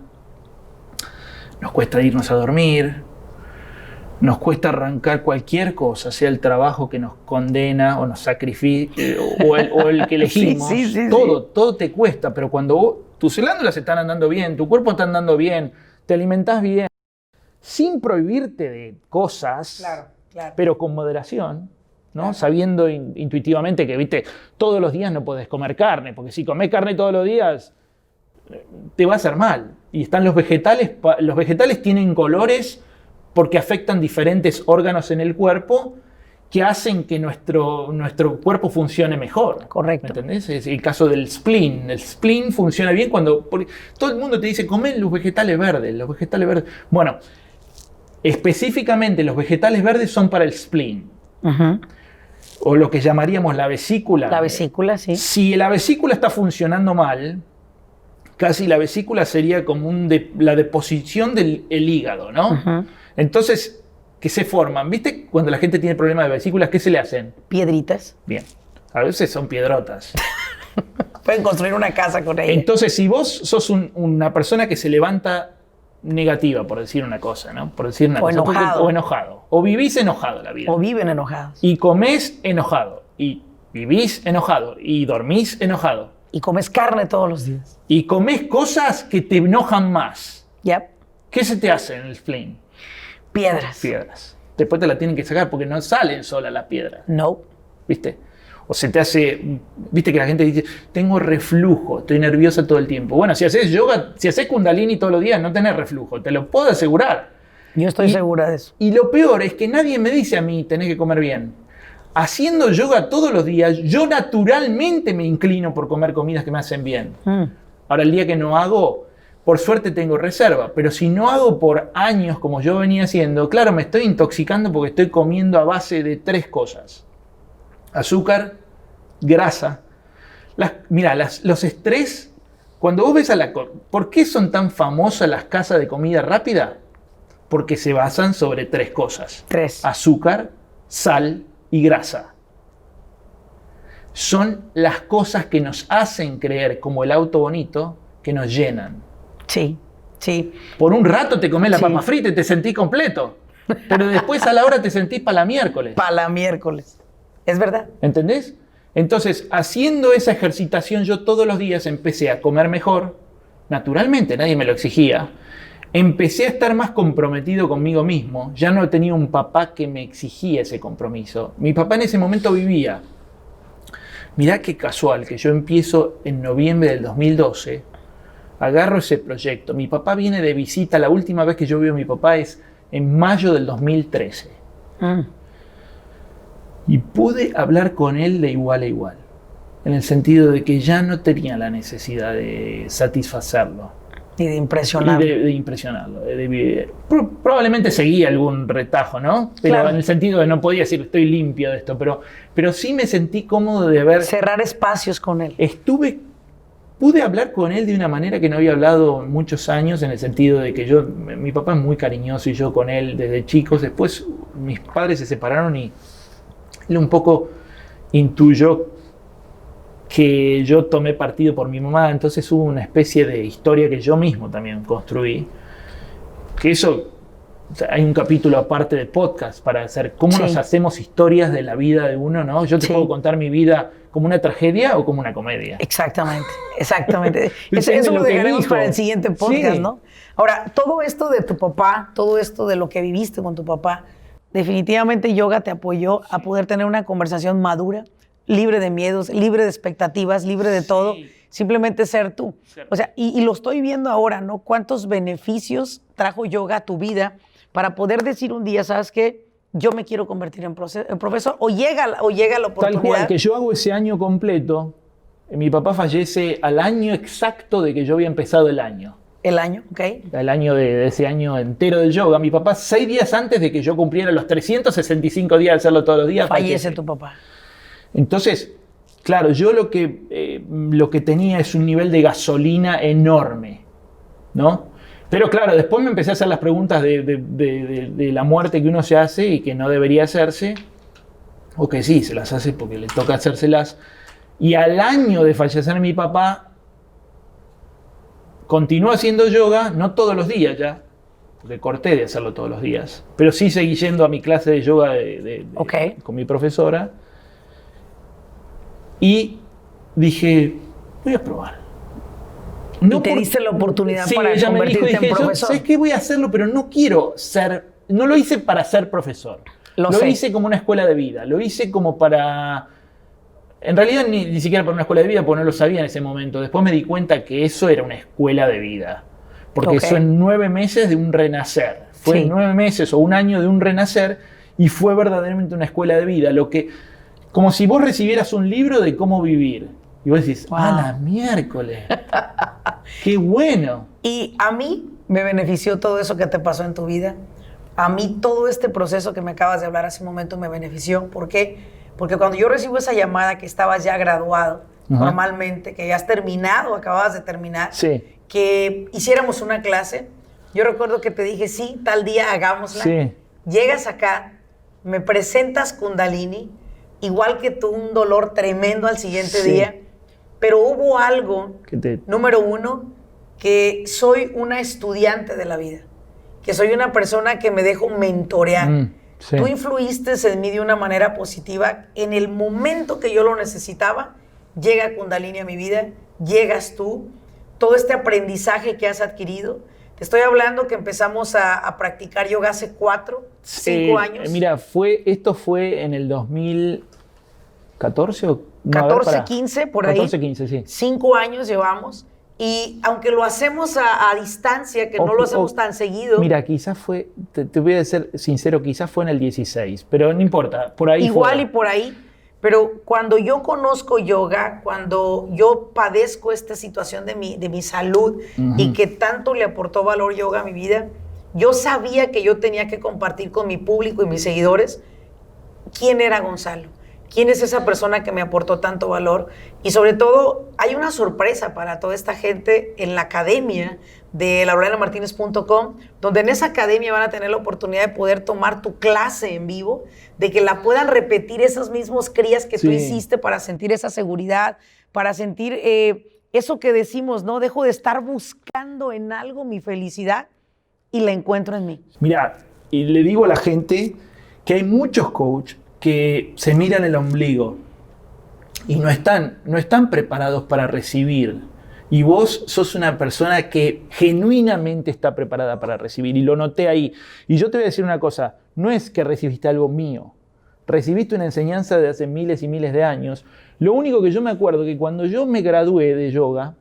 nos cuesta irnos a dormir, nos cuesta arrancar cualquier cosa, sea el trabajo que nos condena o nos sacrifica o el que elegimos. Sí. Todo te cuesta, pero cuando tus glándulas están andando bien, tu cuerpo está andando bien, te alimentás bien, sin prohibirte de cosas, claro. pero con moderación, ¿no? Sabiendo intuitivamente que, viste, todos los días no podés comer carne, porque si comés carne todos los días te va a hacer mal. Y están los vegetales tienen colores porque afectan diferentes órganos en el cuerpo que hacen que nuestro cuerpo funcione mejor. Correcto. ¿Me entendés? Es el caso del spleen. El spleen funciona bien porque todo el mundo te dice, comen los vegetales verdes. Bueno, específicamente los vegetales verdes son para el spleen. O lo que llamaríamos la vesícula. La vesícula, sí. Si la vesícula está funcionando mal, casi la vesícula sería como la deposición del hígado, ¿no? Entonces, ¿qué se forman? ¿Viste? Cuando la gente tiene problemas de vesículas, ¿qué se le hacen? Piedritas. Bien. A veces son piedrotas. Pueden construir una casa con ellas. Entonces, si vos sos una persona que se levanta negativa, por decir una cosa, ¿no? Por decir una cosa. Enojado. O enojado. O vivís enojado la vida. O viven enojados. Y comés enojado. Y vivís enojado. Y dormís enojado. Y comes carne todos los días. Y comés cosas que te enojan más. Yep. ¿Qué se te hace en el spleen? Piedras. Después te la tienen que sacar porque no salen solas las piedras. No. ¿Viste? O se te hace... Viste que la gente dice, tengo reflujo, estoy nerviosa todo el tiempo. Bueno, si haces yoga, si haces kundalini todos los días, no tenés reflujo. Te lo puedo asegurar. Yo estoy segura de eso. Y lo peor es que nadie me dice a mí, tenés que comer bien. Haciendo yoga todos los días, yo naturalmente me inclino por comer comidas que me hacen bien. Ahora, el día que no hago, por suerte tengo reserva, pero si no hago por años como yo venía haciendo, claro, me estoy intoxicando porque estoy comiendo a base de 3 cosas. Azúcar, grasa. Los estrés, cuando vos ves ¿por qué son tan famosas las casas de comida rápida? Porque se basan sobre 3 cosas. 3. Azúcar, sal y grasa. Son las cosas que nos hacen creer, como el auto bonito, que nos llenan. Sí. Por un rato te comés la papa frita y te sentís completo, pero después a la hora te sentís para la miércoles. Es verdad. ¿Entendés? Entonces, haciendo esa ejercitación, yo todos los días empecé a comer mejor. Naturalmente, nadie me lo exigía. Empecé a estar más comprometido conmigo mismo. Ya no tenía un papá que me exigía ese compromiso. Mi papá en ese momento vivía. Mirá qué casual que yo empiezo en noviembre del 2012. Agarro ese proyecto. Mi papá viene de visita. La última vez que yo veo a mi papá es en mayo del 2013. Y pude hablar con él de igual a igual, en el sentido de que ya no tenía la necesidad de satisfacerlo. Y de impresionarlo. De impresionarlo. Probablemente seguía algún retajo, ¿no? Pero Claro. en el sentido de no podía decir estoy limpio de esto, pero sí me sentí cómodo de haber... Cerrar espacios con él. Pude hablar con él de una manera que no había hablado en muchos años, en el sentido de que mi papá es muy cariñoso y yo con él desde chicos. Después mis padres se separaron y él un poco intuyó que yo tomé partido por mi mamá, entonces hubo una especie de historia que yo mismo también construí, que eso, o sea, hay un capítulo aparte de podcast para hacer cómo nos hacemos historias de la vida de uno, ¿no? Yo te puedo contar mi vida como una tragedia o como una comedia. Exactamente. Eso lo dejaremos para el siguiente podcast, ¿no? Ahora, todo esto de tu papá, todo esto de lo que viviste con tu papá, definitivamente yoga te apoyó a poder tener una conversación madura, libre de miedos, libre de expectativas, libre de todo, simplemente ser tú. O sea, y lo estoy viendo ahora, ¿no? Cuántos beneficios trajo yoga a tu vida para poder decir un día, ¿sabes qué? Yo me quiero convertir en profesor, o llega la oportunidad. Tal cual, que yo hago ese año completo. Mi papá fallece al año exacto de que yo había empezado el año. El año, ok. El año de ese año entero del yoga. Mi papá, 6 días antes de que yo cumpliera los 365 días de hacerlo todos los días. Fallece tu papá. Entonces, claro, yo lo que tenía es un nivel de gasolina enorme, ¿no? Pero claro, después me empecé a hacer las preguntas de la muerte que uno se hace y que no debería hacerse, o que sí, se las hace porque le toca hacérselas. Y al año de fallecer mi papá, continuó haciendo yoga, no todos los días ya, porque corté de hacerlo todos los días, pero sí seguí yendo a mi clase de yoga con mi profesora. Y dije, voy a probar. No, y te diste la oportunidad para convertirte en profesor. ¿Sabes qué? Voy a hacerlo, pero no quiero ser... No lo hice para ser profesor. Lo hice como una escuela de vida. Lo hice como para... En realidad ni siquiera para una escuela de vida, porque no lo sabía en ese momento. Después me di cuenta que eso era una escuela de vida. Porque son 9 meses de un renacer. Fue 9 meses o un año de un renacer y fue verdaderamente una escuela de vida. Como si vos recibieras un libro de cómo vivir. Y vos decís, la miércoles! ¡Qué bueno! Y a mí me benefició todo eso que te pasó en tu vida. A mí todo este proceso que me acabas de hablar hace un momento me benefició. ¿Por qué? Porque cuando yo recibo esa llamada que estabas ya graduado formalmente, que ya has terminado, acababas de terminar, que hiciéramos una clase, yo recuerdo que te dije, sí, tal día hagámosla. Llegas acá, me presentas Kundalini, igual que tú, un dolor tremendo al siguiente día, pero hubo algo, número uno, que soy una estudiante de la vida, que soy una persona que me dejo mentorear. Tú influiste en mí de una manera positiva. En el momento que yo lo necesitaba, llega Kundalini a mi vida, llegas tú, todo este aprendizaje que has adquirido. Te estoy hablando que empezamos a practicar yoga hace 5 años. Mira, esto fue en el 2014 o... 14, 15, por ahí. 14, 15, sí. 5 años llevamos. Y aunque lo hacemos a distancia, que no lo hacemos tan seguido... Mira, quizás fue, te voy a ser sincero, quizás fue en el 16, pero no importa, por ahí igual fue. Y por ahí, pero cuando yo conozco yoga, cuando yo padezco esta situación de mi salud y que tanto le aportó valor yoga a mi vida, yo sabía que yo tenía que compartir con mi público y mis seguidores quién era Gonzalo. ¿Quién es esa persona que me aportó tanto valor? Y sobre todo, hay una sorpresa para toda esta gente en la academia de laurenamartinez.com, donde en esa academia van a tener la oportunidad de poder tomar tu clase en vivo, de que la puedan repetir esos mismos crías que tú hiciste para sentir esa seguridad, para sentir eso que decimos, ¿no? Dejo de estar buscando en algo mi felicidad y la encuentro en mí. Mira, y le digo a la gente que hay muchos coaches que se miran el ombligo y no están preparados para recibir. Y vos sos una persona que genuinamente está preparada para recibir, y lo noté ahí. Y yo te voy a decir una cosa, no es que recibiste algo mío, recibiste una enseñanza de hace miles y miles de años. Lo único que yo me acuerdo que cuando yo me gradué de yoga,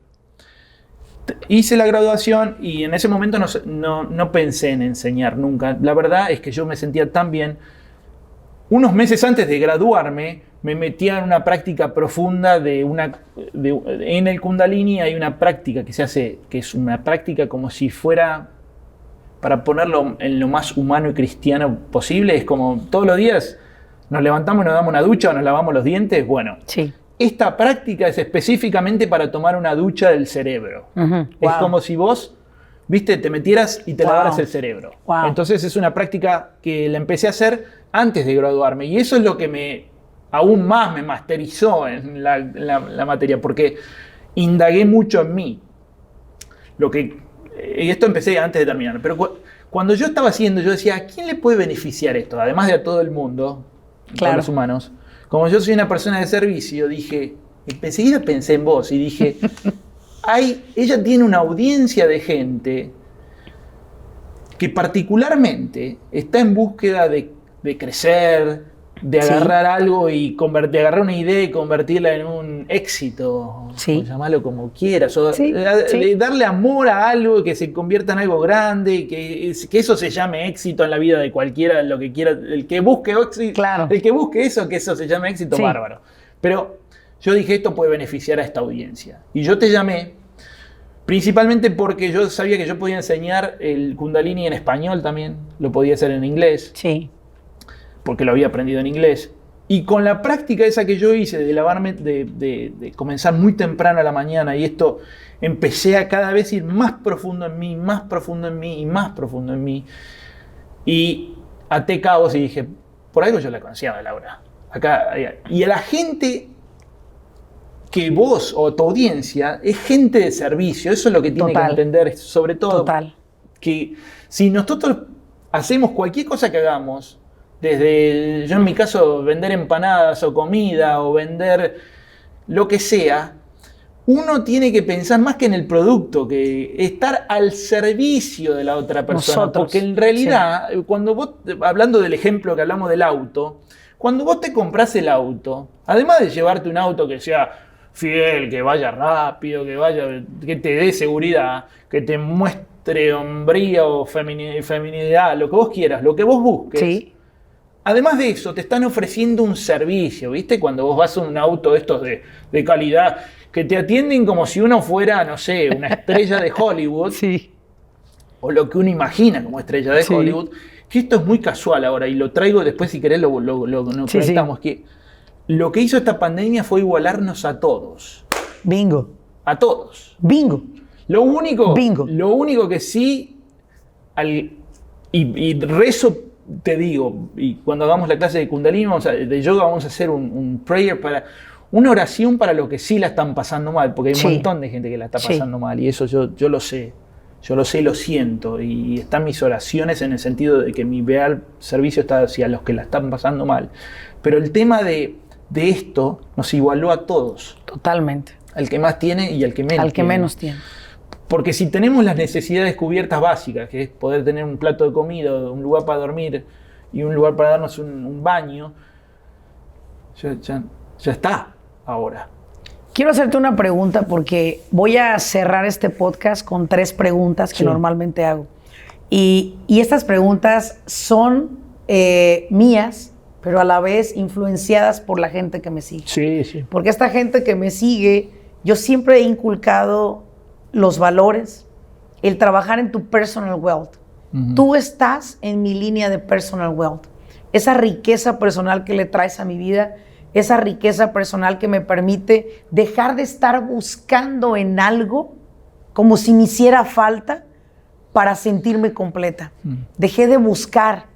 hice la graduación y en ese momento no pensé en enseñar nunca. La verdad es que yo me sentía tan bien. unos meses antes de graduarme, me metía en una práctica profunda en el Kundalini hay una práctica que se hace, que es una práctica como si fuera, para ponerlo en lo más humano y cristiano posible, es como todos los días nos levantamos y nos damos una ducha o nos lavamos los dientes. Bueno, sí. Esta práctica es específicamente para tomar una ducha del cerebro. Es como si vos, viste, te metieras y te lavaras el cerebro. Entonces es una práctica que la empecé a hacer antes de graduarme y eso es lo que aún más me masterizó en la materia, porque indagué mucho en mí. Y esto empecé antes de terminar, pero cuando yo estaba haciendo, yo decía, ¿a quién le puede beneficiar esto? Además de a todo el mundo, todos los humanos. Como yo soy una persona de servicio, enseguida pensé en vos y dije, ella tiene una audiencia de gente que particularmente está en búsqueda de crecer, de agarrar algo y de agarrar una idea y convertirla en un éxito, o llamarlo como quieras, o de darle amor a algo que se convierta en algo grande, que eso se llame éxito en la vida de cualquiera, lo que quiera, el que busque éxito, el que busque eso, que eso se llame éxito, bárbaro. Pero yo dije, esto puede beneficiar a esta audiencia. Y yo te llamé principalmente porque yo sabía que yo podía enseñar el Kundalini en español también, lo podía hacer en inglés. Sí. Porque lo había aprendido en inglés. Y con la práctica esa que yo hice de lavarme, de comenzar muy temprano a la mañana, y esto empecé a cada vez ir más profundo en mí, más profundo en mí y más profundo en mí. Y até cabos y dije, por algo yo la conocía a Laura. Y a la gente que vos o tu audiencia es gente de servicio, eso es lo que tiene que entender, sobre todo. Que si nosotros hacemos cualquier cosa que hagamos, desde, yo en mi caso, vender empanadas o comida o vender lo que sea, uno tiene que pensar más que en el producto, que estar al servicio de la otra persona. Porque en realidad, cuando vos, hablando del ejemplo que hablamos del auto, cuando vos te compras el auto, además de llevarte un auto que sea fiel, que vaya rápido, que te dé seguridad, que te muestre hombría o feminidad, lo que vos quieras, lo que vos busques. Además de eso, te están ofreciendo un servicio, ¿viste? Cuando vos vas a un auto estos de calidad, que te atienden como si uno fuera, no sé, una estrella de Hollywood. O lo que uno imagina como estrella de Hollywood. Que esto es muy casual ahora, y lo traigo después, si querés, lo conectamos. Que lo que hizo esta pandemia fue igualarnos a todos. Bingo. A todos. Bingo. Lo único que sí, y rezo, te digo, y cuando hagamos la clase de Kundalini, de yoga, vamos a hacer un prayer una oración para los que sí la están pasando mal, porque hay un montón de gente que la está pasando mal, y eso yo lo sé. Yo lo sé y lo siento, y están mis oraciones en el sentido de que mi real servicio está hacia los que la están pasando mal. Pero el tema de esto nos igualó a todos. Totalmente. Al que más tiene y al que menos. Al que menos tiene. Porque si tenemos las necesidades cubiertas básicas, que es poder tener un plato de comida, un lugar para dormir y un lugar para darnos un baño, ya está ahora. Quiero hacerte una pregunta porque voy a cerrar este podcast con 3 preguntas que normalmente hago. Y estas preguntas son mías, pero a la vez influenciadas por la gente que me sigue. Porque esta gente que me sigue, yo siempre he inculcado los valores, el trabajar en tu personal wealth. Tú estás en mi línea de personal wealth. Esa riqueza personal que le traes a mi vida, esa riqueza personal que me permite dejar de estar buscando en algo como si me hiciera falta para sentirme completa. Dejé de buscar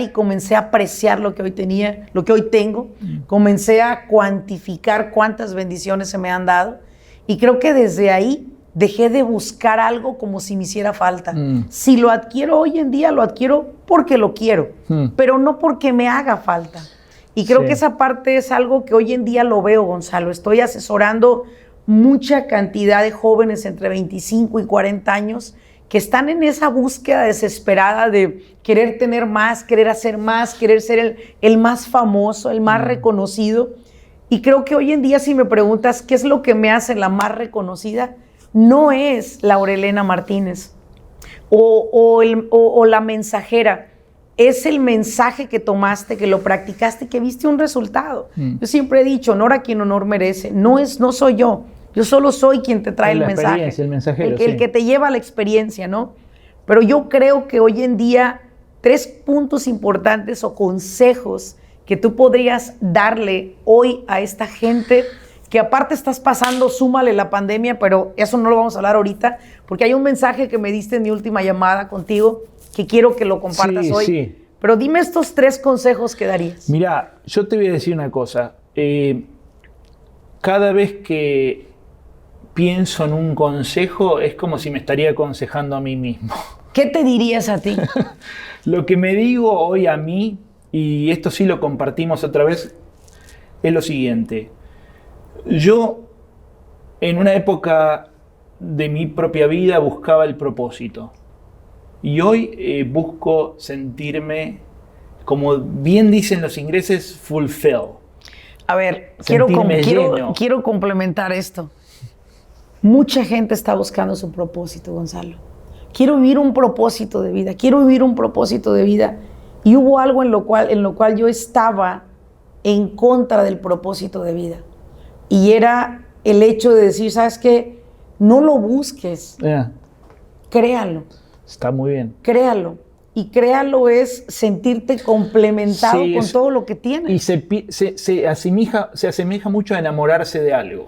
y comencé a apreciar lo que hoy tenía, lo que hoy tengo. Comencé a cuantificar cuántas bendiciones se me han dado. Y creo que desde ahí dejé de buscar algo como si me hiciera falta. Si lo adquiero hoy en día, lo adquiero porque lo quiero, pero no porque me haga falta. Y creo que esa parte es algo que hoy en día lo veo, Gonzalo. Estoy asesorando mucha cantidad de jóvenes entre 25 y 40 años que están en esa búsqueda desesperada de querer tener más, querer hacer más, querer ser el más famoso, el más reconocido. Y creo que hoy en día, si me preguntas qué es lo que me hace la más reconocida, no es Laurelena Martínez o la mensajera. es el mensaje que tomaste, que lo practicaste, que viste un resultado. Yo siempre he dicho, honor a quien honor merece. No soy yo. Yo solo soy quien te trae el mensaje. El mensajero, el que te lleva a la experiencia, ¿no? Pero yo creo que hoy en día 3 puntos importantes o consejos que tú podrías darle hoy a esta gente que aparte estás pasando, súmale la pandemia, pero eso no lo vamos a hablar ahorita, porque hay un mensaje que me diste en mi última llamada contigo que quiero que lo compartas hoy. Sí. Pero dime estos 3 consejos que darías. Mira, yo te voy a decir una cosa. Cada vez que pienso en un consejo es como si me estaría aconsejando a mí mismo. ¿Qué te dirías a ti? Lo que me digo hoy a mí, y esto sí lo compartimos otra vez, es lo siguiente. Yo, en una época de mi propia vida, buscaba el propósito. Y hoy busco sentirme, como bien dicen los ingleses, fulfill. A ver, quiero complementar esto. Mucha gente está buscando su propósito, Gonzalo. Quiero vivir un propósito de vida, Y hubo algo en lo cual yo estaba en contra del propósito de vida. Y era el hecho de decir, ¿sabes qué? No lo busques. Créalo. Está muy bien. Créalo. Y créalo es sentirte complementado con todo lo que tienes. Y se asemeja mucho a enamorarse de algo.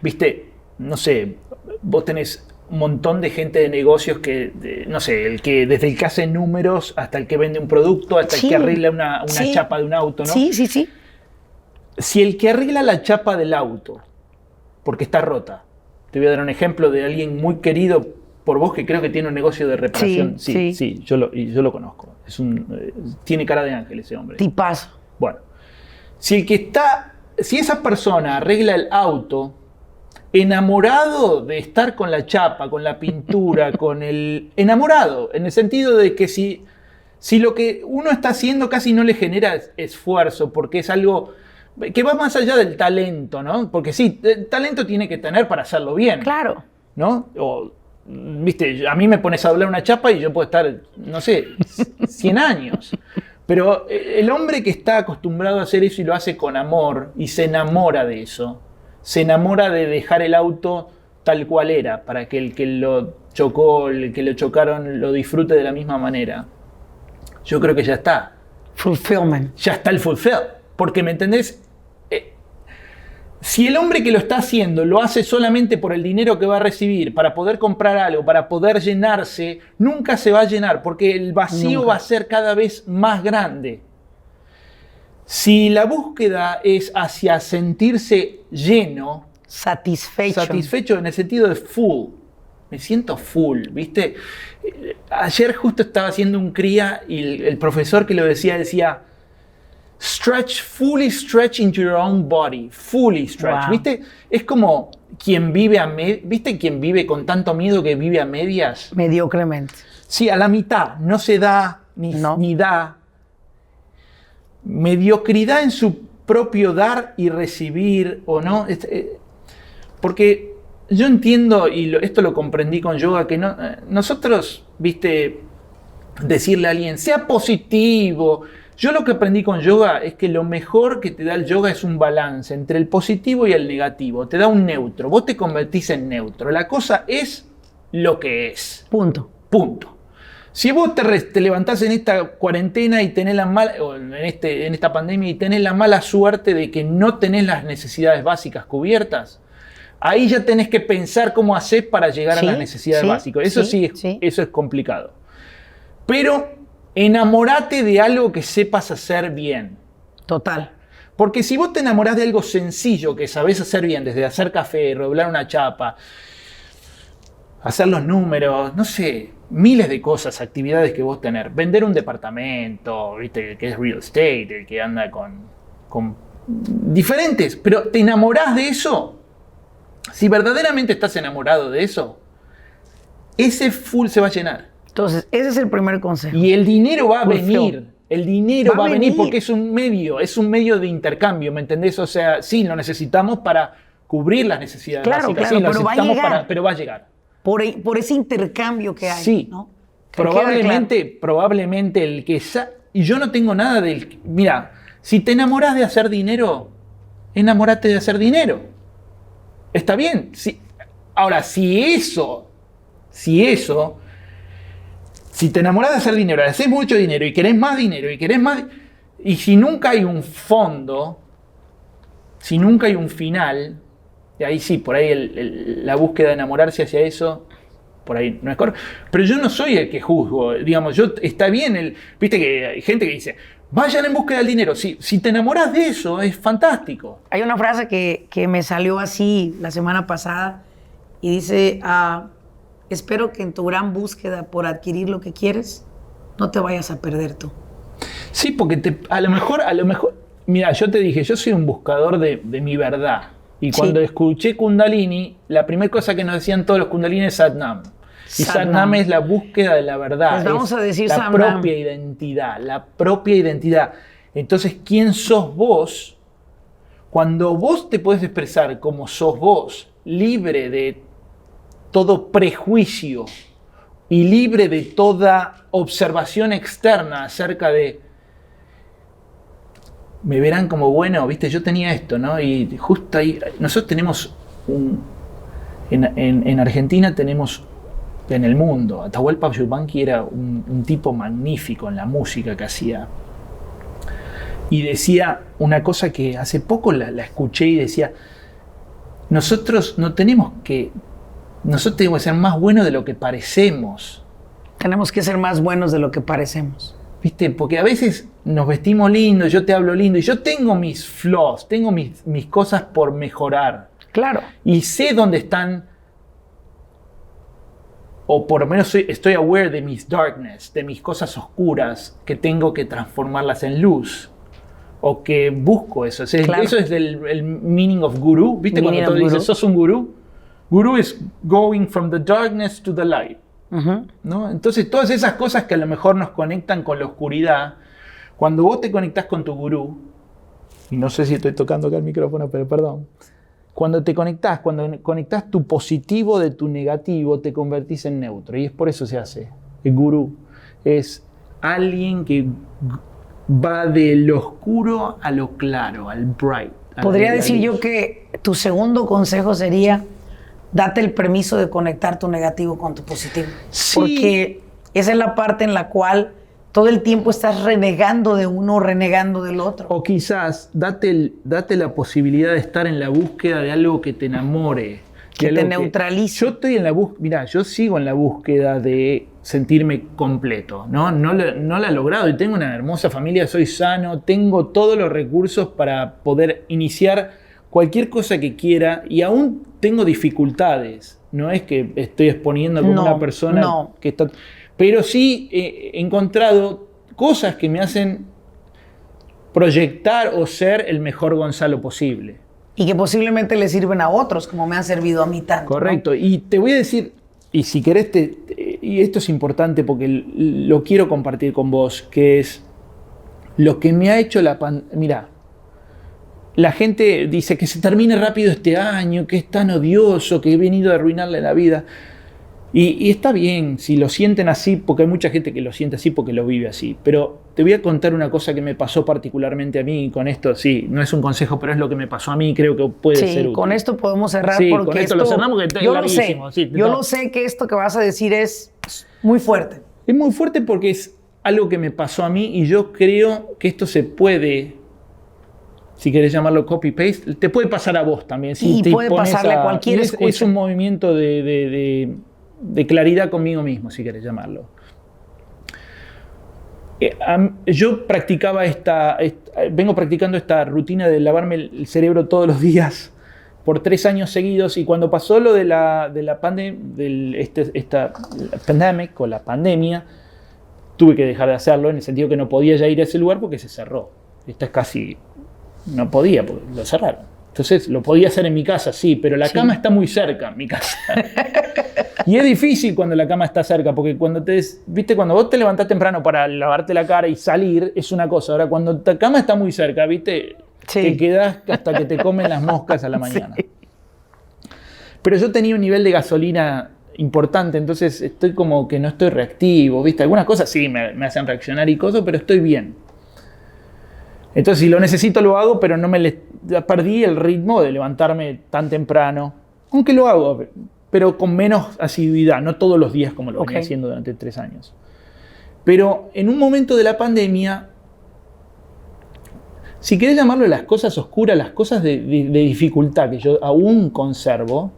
¿Viste? No sé, vos tenés un montón de gente de negocios que, no sé, desde el que hace números hasta el que vende un producto, hasta el que arregla una chapa de un auto, ¿no? Sí. Si el que arregla la chapa del auto, porque está rota, te voy a dar un ejemplo de alguien muy querido por vos que creo que tiene un negocio de reparación. Sí, yo lo conozco. Tiene cara de ángel ese hombre. Tipazo. Bueno, si esa persona arregla el auto, enamorado de estar con la chapa, con la pintura, enamorado, en el sentido de que si lo que uno está haciendo casi no le genera esfuerzo, porque es algo que va más allá del talento, ¿no? Porque sí, el talento tiene que tener para hacerlo bien. Claro. ¿No? Viste, a mí me pones a doblar una chapa y yo puedo estar, no sé, 100 años. Pero el hombre que está acostumbrado a hacer eso y lo hace con amor y se enamora de eso, se enamora de dejar el auto tal cual era, para que el que lo chocó, el que lo chocaron, lo disfrute de la misma manera. Yo creo que ya está. Fulfillment. Ya está el fulfill. Porque, ¿me entendés? Si el hombre que lo está haciendo lo hace solamente por el dinero que va a recibir, para poder comprar algo, para poder llenarse, nunca se va a llenar, porque el vacío va a ser cada vez más grande. Si la búsqueda es hacia sentirse lleno, satisfecho en el sentido de full, me siento full, ¿viste? Ayer justo estaba haciendo un cría y el profesor que lo decía, fully stretch into your own body, fully stretch, wow. ¿Viste? Es como quien vive ¿viste? Quien vive con tanto miedo que vive a medias. Mediocremente. Sí, a la mitad, no se da ni da. Mediocridad en su propio dar y recibir, ¿o no? Porque yo entiendo, y esto lo comprendí con yoga, que nosotros, ¿viste? Decirle a alguien, sea positivo. Yo lo que aprendí con yoga es que lo mejor que te da el yoga es un balance entre el positivo y el negativo. Te da un neutro. Vos te convertís en neutro. La cosa es lo que es. Punto. Si vos te levantás en esta cuarentena y tenés en esta pandemia y tenés la mala suerte de que no tenés las necesidades básicas cubiertas, ahí ya tenés que pensar cómo hacés para llegar a las necesidades básicas. Eso eso es complicado. Pero enamorate de algo que sepas hacer bien. Total. Porque si vos te enamorás de algo sencillo que sabés hacer bien, desde hacer café, doblar una chapa, hacer los números, no sé, miles de cosas, actividades que vos tenés, vender un departamento, ¿viste? El que es real estate, el que anda con diferentes, pero te enamorás de eso. Si verdaderamente estás enamorado de eso, ese full se va a llenar. Entonces, ese es el primer consejo. Y el dinero va a venir. El dinero va a venir porque es un medio de intercambio, ¿me entendés? O sea, sí, lo necesitamos para cubrir las necesidades básicas. Claro, sí, pero va a llegar. Pero va a llegar. Por ese intercambio que hay, sí, ¿no? Probablemente el que... Y yo no tengo nada del... Mira, si te enamorás de hacer dinero, enamorate de hacer dinero. Está bien. Ahora, si te enamorás de hacer dinero, haces mucho dinero y querés más dinero y si nunca hay un fondo, si nunca hay un final, y ahí sí, por ahí la búsqueda de enamorarse hacia eso, por ahí no es correcto. Pero yo no soy el que juzgo, digamos, está bien, viste que hay gente que dice, vayan en búsqueda del dinero, si te enamoras de eso, es fantástico. Hay una frase que me salió así la semana pasada y dice, espero que en tu gran búsqueda por adquirir lo que quieres, no te vayas a perder tú. Sí, porque a lo mejor, mira, yo te dije, yo soy un buscador de mi verdad. Y cuando escuché Kundalini, la primera cosa que nos decían todos los Kundalini es Satnam. Y Satnam es la búsqueda de la verdad. Les vamos a decir la propia identidad, la propia identidad. Entonces, ¿quién sos vos? Cuando vos te podés expresar como sos vos, libre de todo prejuicio y libre de toda observación externa acerca de me verán como bueno, viste, yo tenía esto, ¿no? Y justo ahí, nosotros tenemos en Argentina tenemos en el mundo, Atahualpa Yupanqui era un tipo magnífico en la música que hacía. Y decía una cosa que hace poco la escuché y decía, nosotros tenemos que ser más buenos de lo que parecemos. Tenemos que ser más buenos de lo que parecemos. ¿Viste? Porque a veces nos vestimos lindo, yo te hablo lindo y yo tengo mis flaws, tengo mis cosas por mejorar. Claro. Y sé dónde están, o por lo menos estoy aware de mis darkness, de mis cosas oscuras que tengo que transformarlas en luz. O que busco eso. Claro. Eso es el meaning of guru. ¿Viste cuando tú dices, sos un gurú? Guru es going from the darkness to the light. ¿No? Entonces, todas esas cosas que a lo mejor nos conectan con la oscuridad, cuando vos te conectás con tu gurú, y no sé si estoy tocando acá el micrófono, pero perdón, cuando conectás tu positivo de tu negativo, te convertís en neutro. Y es por eso se hace. El gurú es alguien que va de lo oscuro a lo claro, al bright. Podría decir yo que tu segundo consejo sería date el permiso de conectar tu negativo con tu positivo. Sí. Porque esa es la parte en la cual todo el tiempo estás renegando de uno o renegando del otro. O quizás date la posibilidad de estar en la búsqueda de algo que te enamore. Que te neutralice. Yo estoy en la búsqueda, mirá, yo sigo en la búsqueda de sentirme completo, ¿no? No la he logrado y tengo una hermosa familia, soy sano, tengo todos los recursos para poder iniciar cualquier cosa que quiera y aún tengo dificultades. No es que estoy exponiendo como una persona que está... Pero sí he encontrado cosas que me hacen proyectar o ser el mejor Gonzalo posible. Y que posiblemente le sirven a otros, como me han servido a mí tanto. Correcto. ¿No? Y te voy a decir, y si querés, y esto es importante porque lo quiero compartir con vos, que es lo que me ha hecho la pandemia. Mirá, la gente dice que se termine rápido este año, que es tan odioso, que he venido a arruinarle la vida. Y está bien si lo sienten así, porque hay mucha gente que lo siente así porque lo vive así. Pero te voy a contar una cosa que me pasó particularmente a mí, y con esto sí, no es un consejo, pero es lo que me pasó a mí, creo que puede ser útil. Con esto podemos cerrar, sí, porque con esto lo cerramos, que yo lo sé. Sí, yo lo sé que esto que vas a decir es muy fuerte. Es muy fuerte porque es algo que me pasó a mí y yo creo que esto se puede, si querés llamarlo copy-paste, te puede pasar a vos también. Si y puede pasarle a cualquier escucha. Es un movimiento de claridad conmigo mismo, si querés llamarlo. Yo practicaba vengo practicando esta rutina de lavarme el cerebro todos los días por 3 años seguidos, y cuando pasó lo de la pandemic o la pandemia, tuve que dejar de hacerlo, en el sentido que no podía ya ir a ese lugar porque se cerró. Esto es casi... no podía, porque lo cerraron. Entonces lo podía hacer en mi casa, sí, pero la cama está muy cerca en mi casa. Y es difícil cuando la cama está cerca, porque cuando cuando vos te levantás temprano para lavarte la cara y salir, es una cosa. Ahora, cuando la cama está muy cerca, ¿viste? Te quedás hasta que te comen las moscas a la mañana. Sí. Pero yo tenía un nivel de gasolina importante, entonces estoy como que no estoy reactivo, ¿viste? Algunas cosas sí me hacen reaccionar y cosas, pero estoy bien. Entonces, si lo necesito, lo hago, pero ya perdí el ritmo de levantarme tan temprano. Aunque lo hago, pero con menos asiduidad, no todos los días como lo venía haciendo durante 3 años. Pero en un momento de la pandemia, si querés llamarlo las cosas oscuras, las cosas de dificultad que yo aún conservo,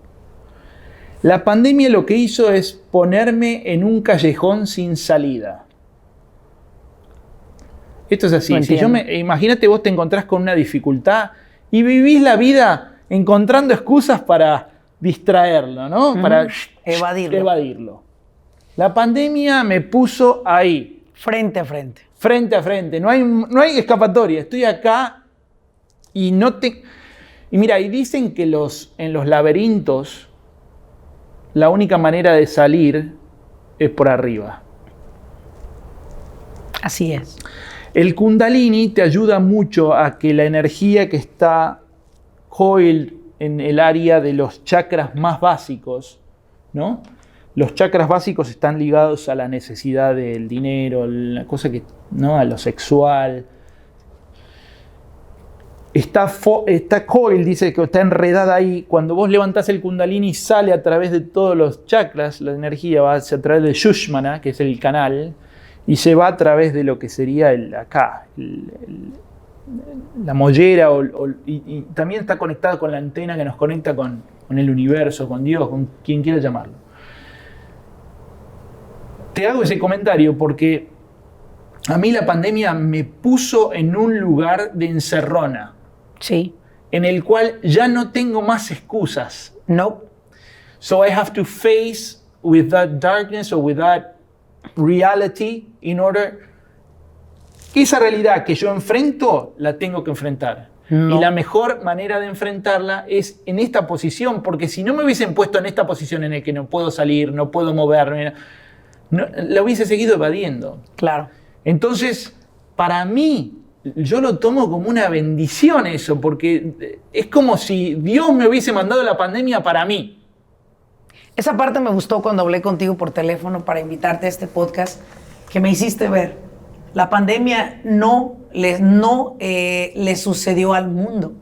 la pandemia lo que hizo es ponerme en un callejón sin salida. Esto es así. Imagínate vos te encontrás con una dificultad y vivís la vida encontrando excusas para distraerlo, ¿no? Para evadirlo. La pandemia me puso ahí. Frente a frente. Frente a frente. No hay escapatoria. Estoy acá y no te... Y mira, y dicen que en los laberintos la única manera de salir es por arriba. Así es. El Kundalini te ayuda mucho a que la energía que está coiled en el área de los chakras más básicos, ¿no? Los chakras básicos están ligados a la necesidad del dinero, la cosa que, ¿no? A lo sexual. Está coiled, dice que está enredada ahí. Cuando vos levantás el Kundalini, sale a través de todos los chakras, la energía va a través de Sushumna, que es el canal, y se va a través de lo que sería la mollera, y también está conectado con la antena que nos conecta con el universo, con Dios, con quien quiera llamarlo. Te hago ese comentario porque a mí la pandemia me puso en un lugar de encerrona. Sí. En el cual ya no tengo más excusas. No. So I have to face with that darkness or with that reality in order que esa realidad que yo enfrento la tengo que enfrentar. No. Y la mejor manera de enfrentarla es en esta posición, porque si no me hubiesen puesto en esta posición en la que no puedo salir, no puedo moverme, la hubiese seguido evadiendo. Claro. Entonces, para mí, yo lo tomo como una bendición eso, porque es como si Dios me hubiese mandado la pandemia para mí. Esa parte me gustó cuando hablé contigo por teléfono para invitarte a este podcast, que me hiciste ver. La pandemia no le sucedió al mundo,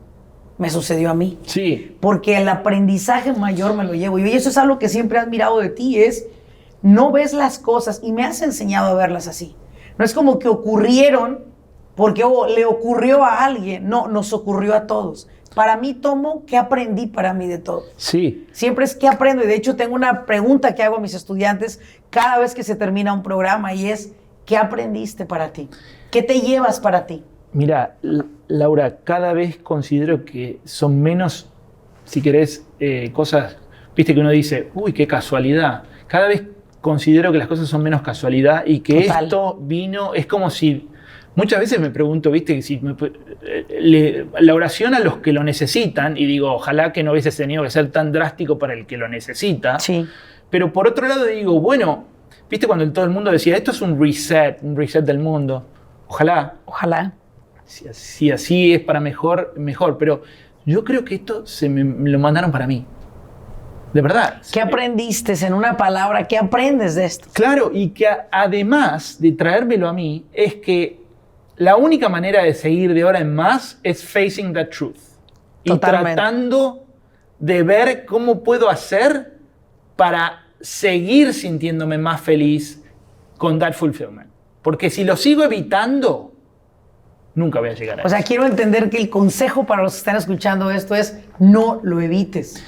me sucedió a mí. Sí. Porque el aprendizaje mayor me lo llevo. Y eso es algo que siempre he admirado de ti, es no ves las cosas y me has enseñado a verlas así. No es como que ocurrieron porque le ocurrió a alguien. No, nos ocurrió a todos. Para mí tomo qué aprendí para mí de todo. Sí. Siempre es qué aprendo. Y de hecho tengo una pregunta que hago a mis estudiantes cada vez que se termina un programa y es ¿qué aprendiste para ti? ¿Qué te llevas para ti? Mira, Laura, cada vez considero que son menos, si querés, cosas, viste que uno dice, uy, qué casualidad. Cada vez considero que las cosas son menos casualidad y que Total. Esto vino, es como si, muchas veces me pregunto, viste, si la oración a los que lo necesitan, y digo, ojalá que no hubiese tenido que ser tan drástico para el que lo necesita, sí. Pero por otro lado digo, bueno, viste cuando todo el mundo decía, esto es un reset del mundo, ojalá. Si así es para mejor, pero yo creo que esto me lo mandaron para mí. De verdad. ¿Qué aprendiste en una palabra? ¿Qué aprendes de esto? Claro, y que además de traérmelo a mí, es que la única manera de seguir de ahora en más es facing the truth. Totalmente. Y tratando de ver cómo puedo hacer para seguir sintiéndome más feliz con that fulfillment. Porque si lo sigo evitando, nunca voy a llegar a eso. O sea, quiero entender que el consejo para los que están escuchando esto es no lo evites.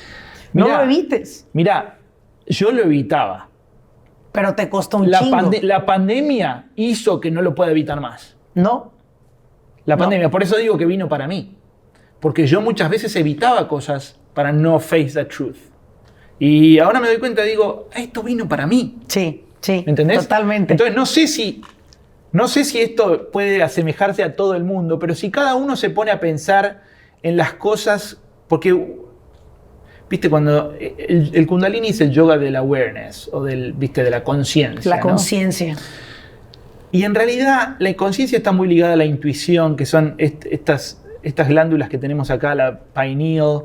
No lo evites. Mira, yo lo evitaba. Pero te costó un chingo. La pandemia hizo que no lo pueda evitar más. No. La pandemia, por eso digo que vino para mí. Porque yo muchas veces evitaba cosas para no face the truth. Y ahora me doy cuenta, digo, esto vino para mí. Sí, sí. ¿Entendés? Totalmente. Entonces no sé si esto puede asemejarse a todo el mundo, pero si cada uno se pone a pensar en las cosas, porque viste, cuando el Kundalini es el yoga del awareness, o de la conciencia. La conciencia. ¿No? Y en realidad la conciencia está muy ligada a la intuición, que son estas glándulas que tenemos acá, la pineal,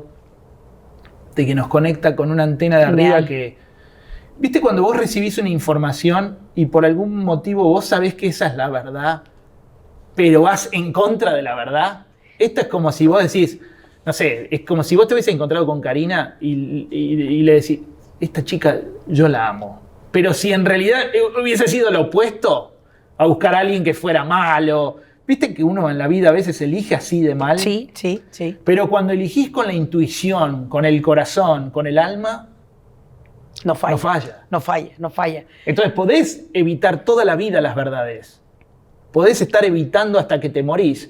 de que nos conecta con una antena de arriba que ¿Viste cuando vos recibís una información y por algún motivo vos sabés que esa es la verdad, pero vas en contra de la verdad? Esto es como si vos decís, no sé, es como si vos te hubieses encontrado con Karina y le decís, esta chica yo la amo. Pero si en realidad hubiese sido lo opuesto, a buscar a alguien que fuera malo. ¿Viste que uno en la vida a veces elige así de mal? Sí, sí, sí. Pero cuando elegís con la intuición, con el corazón, con el alma, no falla. No falla. No falla, no falla. Entonces podés evitar toda la vida las verdades. Podés estar evitando hasta que te morís.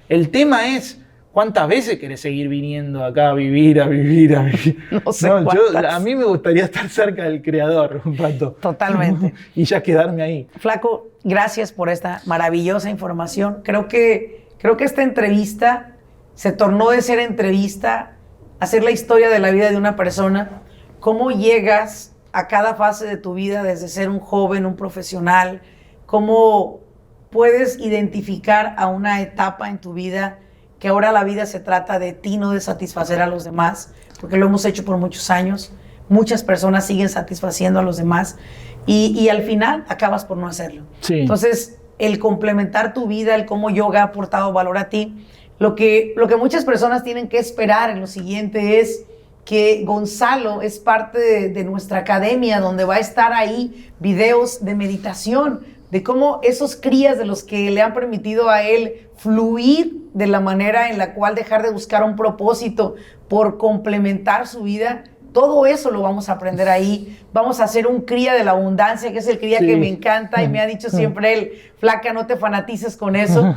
El tema es, ¿cuántas veces querés seguir viniendo acá a vivir, a vivir, a vivir? No sé cuántas. A mí me gustaría estar cerca del Creador un rato. Totalmente. Y ya quedarme ahí. Flaco, gracias por esta maravillosa información. Creo que esta entrevista se tornó de ser entrevista a ser la historia de la vida de una persona. Cómo llegas a cada fase de tu vida, desde ser un joven, un profesional, cómo puedes identificar a una etapa en tu vida que ahora la vida se trata de ti, no de satisfacer a los demás, porque lo hemos hecho por muchos años. Muchas personas siguen satisfaciendo a los demás y al final acabas por no hacerlo. Sí. Entonces, el complementar tu vida, el cómo yoga ha aportado valor a ti, lo que muchas personas tienen que esperar en lo siguiente es que Gonzalo es parte de nuestra academia, donde va a estar ahí videos de meditación, de cómo esos crías de los que le han permitido a él fluir de la manera en la cual dejar de buscar un propósito por complementar su vida. Todo eso lo vamos a aprender ahí. Vamos a hacer un cría de la abundancia, que es el cría que me encanta y me ha dicho siempre él, flaca, no te fanatices con eso.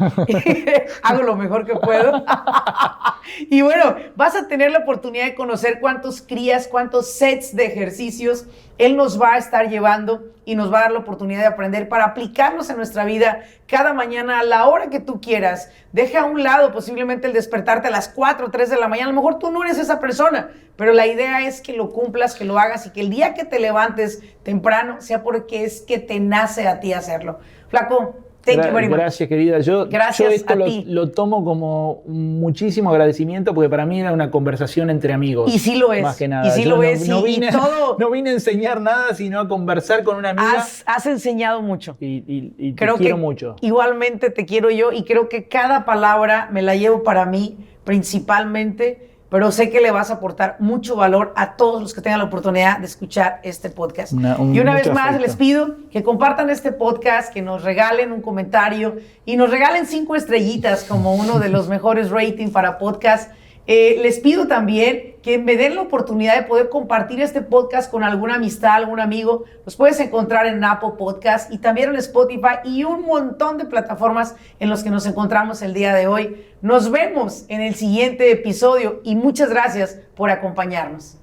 Hago lo mejor que puedo. Y bueno, vas a tener la oportunidad de conocer cuántos crías, cuántos sets de ejercicios él nos va a estar llevando y nos va a dar la oportunidad de aprender para aplicarlos en nuestra vida cada mañana a la hora que tú quieras. Deja a un lado posiblemente el despertarte a las 4 o 3 de la mañana. A lo mejor tú no eres esa persona, pero la idea es que lo cumplas, que lo hagas y que el día que te levantes temprano sea porque es que te nace a ti hacerlo. Flaco, thank you very much. Gracias, querida. Yo esto lo tomo como muchísimo agradecimiento porque para mí era una conversación entre amigos. Y sí lo es. Más que nada. Y sí lo es. No vine a enseñar nada, sino a conversar con una amiga. Has enseñado mucho. Y te quiero mucho. Igualmente te quiero yo y creo que cada palabra me la llevo para mí principalmente, pero sé que le vas a aportar mucho valor a todos los que tengan la oportunidad de escuchar este podcast. Y una vez más les pido que compartan este podcast, que nos regalen un comentario y nos regalen 5 estrellitas como uno de los mejores ratings para podcast. Les pido también que me den la oportunidad de poder compartir este podcast con alguna amistad, algún amigo. Los puedes encontrar en Apple Podcast y también en Spotify y un montón de plataformas en los que nos encontramos el día de hoy. Nos vemos en el siguiente episodio y muchas gracias por acompañarnos.